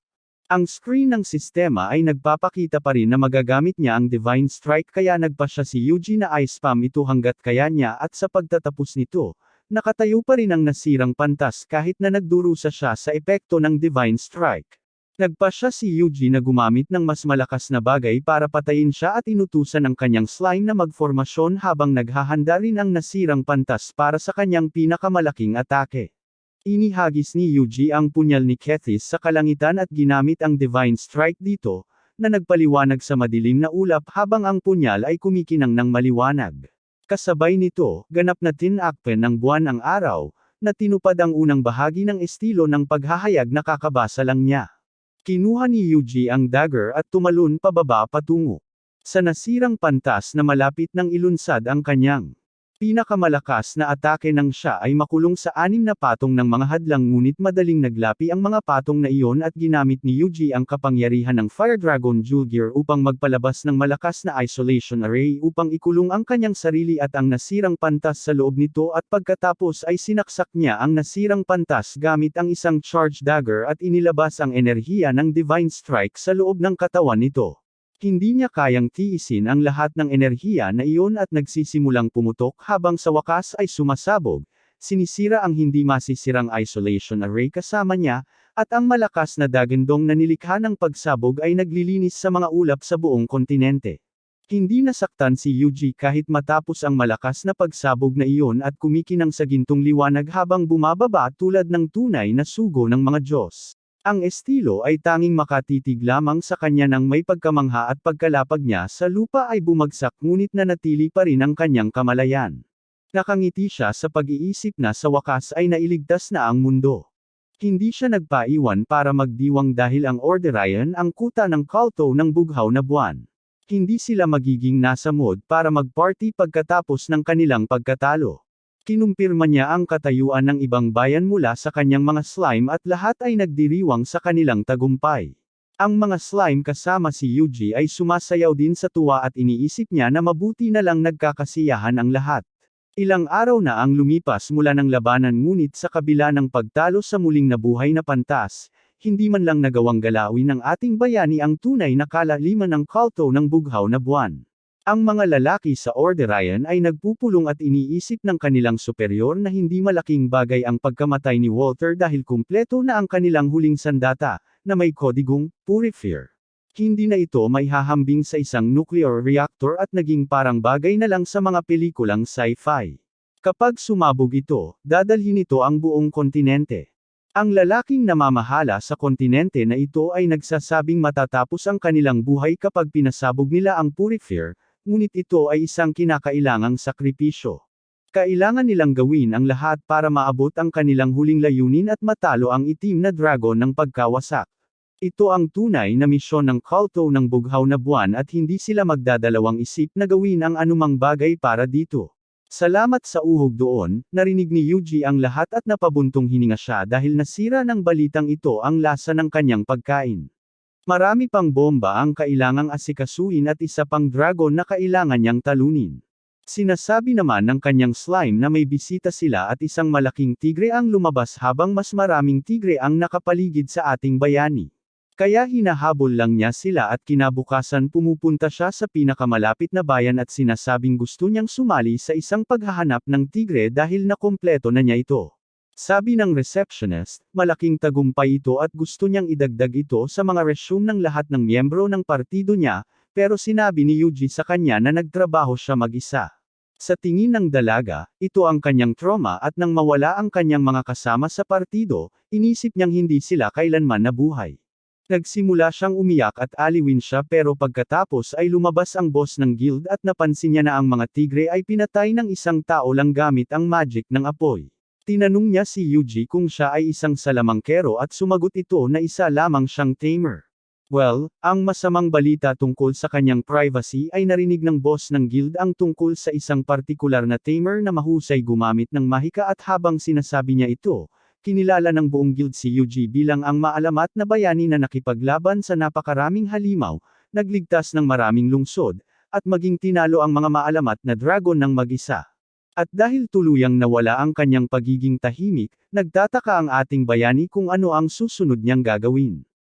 Ang screen ng sistema ay nagpapakita pa rin na magagamit niya ang Divine Strike kaya nagpasya si Yuji na i-spam ito hanggat kaya niya at sa pagtatapos nito, nakatayo pa rin ang nasirang pantas kahit na nagdurusa siya sa epekto ng Divine Strike. Nagpasya si Yuji na gumamit ng mas malakas na bagay para patayin siya at inutusan ang kanyang slime na magformasyon habang naghahanda rin ang nasirang pantas para sa kanyang pinakamalaking atake. Inihagis ni Yuji ang punyal ni Kethis sa kalangitan at ginamit ang Divine Strike dito, na nagpaliwanag sa madilim na ulap habang ang punyal ay kumikinang ng maliwanag. Kasabay nito, ganap na tinakpen ng buwan ang araw, na tinupad ang unang bahagi ng estilo ng paghahayag na kakabasa lang niya. Kinuha ni Yuji ang dagger at tumalon pababa patungo sa nasirang pantas na malapit ng ilunsad ang kanyang pinakamalakas na atake nang siya ay makulong sa 6 na patong ng mga hadlang ngunit madaling naglapi ang mga patong na iyon at ginamit ni Yuji ang kapangyarihan ng Fire Dragon Jewel Gear upang magpalabas ng malakas na isolation array upang ikulong ang kanyang sarili at ang nasirang pantas sa loob nito at pagkatapos ay sinaksak niya ang nasirang pantas gamit ang isang charge dagger at inilabas ang enerhiya ng Divine Strike sa loob ng katawan nito. Hindi niya kayang tiisin ang lahat ng enerhiya na iyon at nagsisimulang pumutok habang sa wakas ay sumasabog, sinisira ang hindi masisirang isolation array kasama niya, at ang malakas na dagandong na nilikha ng pagsabog ay naglilinis sa mga ulap sa buong kontinente. Hindi nasaktan si Yuji kahit matapos ang malakas na pagsabog na iyon at kumikinang sa gintong liwanag habang bumababa tulad ng tunay na sugo ng mga Diyos. Ang estilo ay tanging makatitig lamang sa kanya nang may pagkamangha at pagkalapag niya sa lupa ay bumagsak ngunit nanatili pa rin ang kanyang kamalayan. Nakangiti siya sa pag-iisip na sa wakas ay nailigtas na ang mundo. Hindi siya nagpaiwan para magdiwang dahil ang Orderian ang kuta ng kulto ng bughaw na buwan. Hindi sila magiging nasa mood para mag-party pagkatapos ng kanilang pagkatalo. Kinumpirma niya ang katayuan ng ibang bayan mula sa kanyang mga slime at lahat ay nagdiriwang sa kanilang tagumpay. Ang mga slime kasama si Yuji ay sumasayaw din sa tuwa at iniisip niya na mabuti na lang nagkakasiyahan ang lahat. Ilang araw na ang lumipas mula ng labanan ngunit sa kabila ng pagtalo sa muling nabuhay na pantas, hindi man lang nagawang galawin ng ating bayani ang tunay na kalaliman ng kulto ng bughaw na buwan. Ang mga lalaki sa Orderian ay nagpupulong at iniisip ng kanilang superior na hindi malaking bagay ang pagkamatay ni Walter dahil kumpleto na ang kanilang huling sandata, na may kodigong Purifier. Hindi na ito may hahambing sa isang nuclear reactor at naging parang bagay na lang sa mga pelikulang sci-fi. Kapag sumabog ito, dadalhin ito ang buong kontinente. Ang lalaking namamahala sa kontinente na ito ay nagsasabing matatapos ang kanilang buhay kapag pinasabog nila ang Purifier, ngunit ito ay isang kinakailangang sakripisyo. Kailangan nilang gawin ang lahat para maabot ang kanilang huling layunin at matalo ang itim na dragon ng pagkawasak. Ito ang tunay na misyon ng kulto ng bughaw na buwan at hindi sila magdadalawang isip na gawin ang anumang bagay para dito. Salamat sa uhog doon, narinig ni Yuji ang lahat at napabuntong hininga siya dahil nasira ng balitang ito ang lasa ng kanyang pagkain. Marami pang bomba ang kailangang asikasuhin at isa pang dragon na kailangan niyang talunin. Sinasabi naman ng kanyang slime na may bisita sila at isang malaking tigre ang lumabas habang mas maraming tigre ang nakapaligid sa ating bayani. Kaya hinahabol lang niya sila at kinabukasan pumupunta siya sa pinakamalapit na bayan at sinasabing gusto niyang sumali sa isang paghahanap ng tigre dahil nakumpleto na niya ito. Sabi ng receptionist, malaking tagumpay ito at gusto niyang idagdag ito sa mga resume ng lahat ng miyembro ng partido niya, pero sinabi ni Yuji sa kanya na nagtrabaho siya mag-isa. Sa tingin ng dalaga, ito ang kanyang trauma at nang mawala ang kanyang mga kasama sa partido, inisip niyang hindi sila kailanman nabuhay. Nagsimula siyang umiyak at aliwin siya pero pagkatapos ay lumabas ang boss ng guild at napansin niya na ang mga tigre ay pinatay ng isang tao lang gamit ang magic ng apoy. Tinanong niya si Yuji kung siya ay isang salamangkero at sumagot ito na isa lamang siyang tamer. Well, ang masamang balita tungkol sa kanyang privacy ay narinig ng boss ng guild ang tungkol sa isang partikular na tamer na mahusay gumamit ng mahika at habang sinasabi niya ito, kinilala ng buong guild si Yuji bilang ang maalamat na bayani na nakipaglaban sa napakaraming halimaw, nagligtas ng maraming lungsod, at maging tinalo ang mga maalamat na dragon ng mag-isa. At dahil tuluyang nawala ang kanyang pagiging tahimik, nagtataka ang ating bayani kung ano ang susunod niyang gagawin.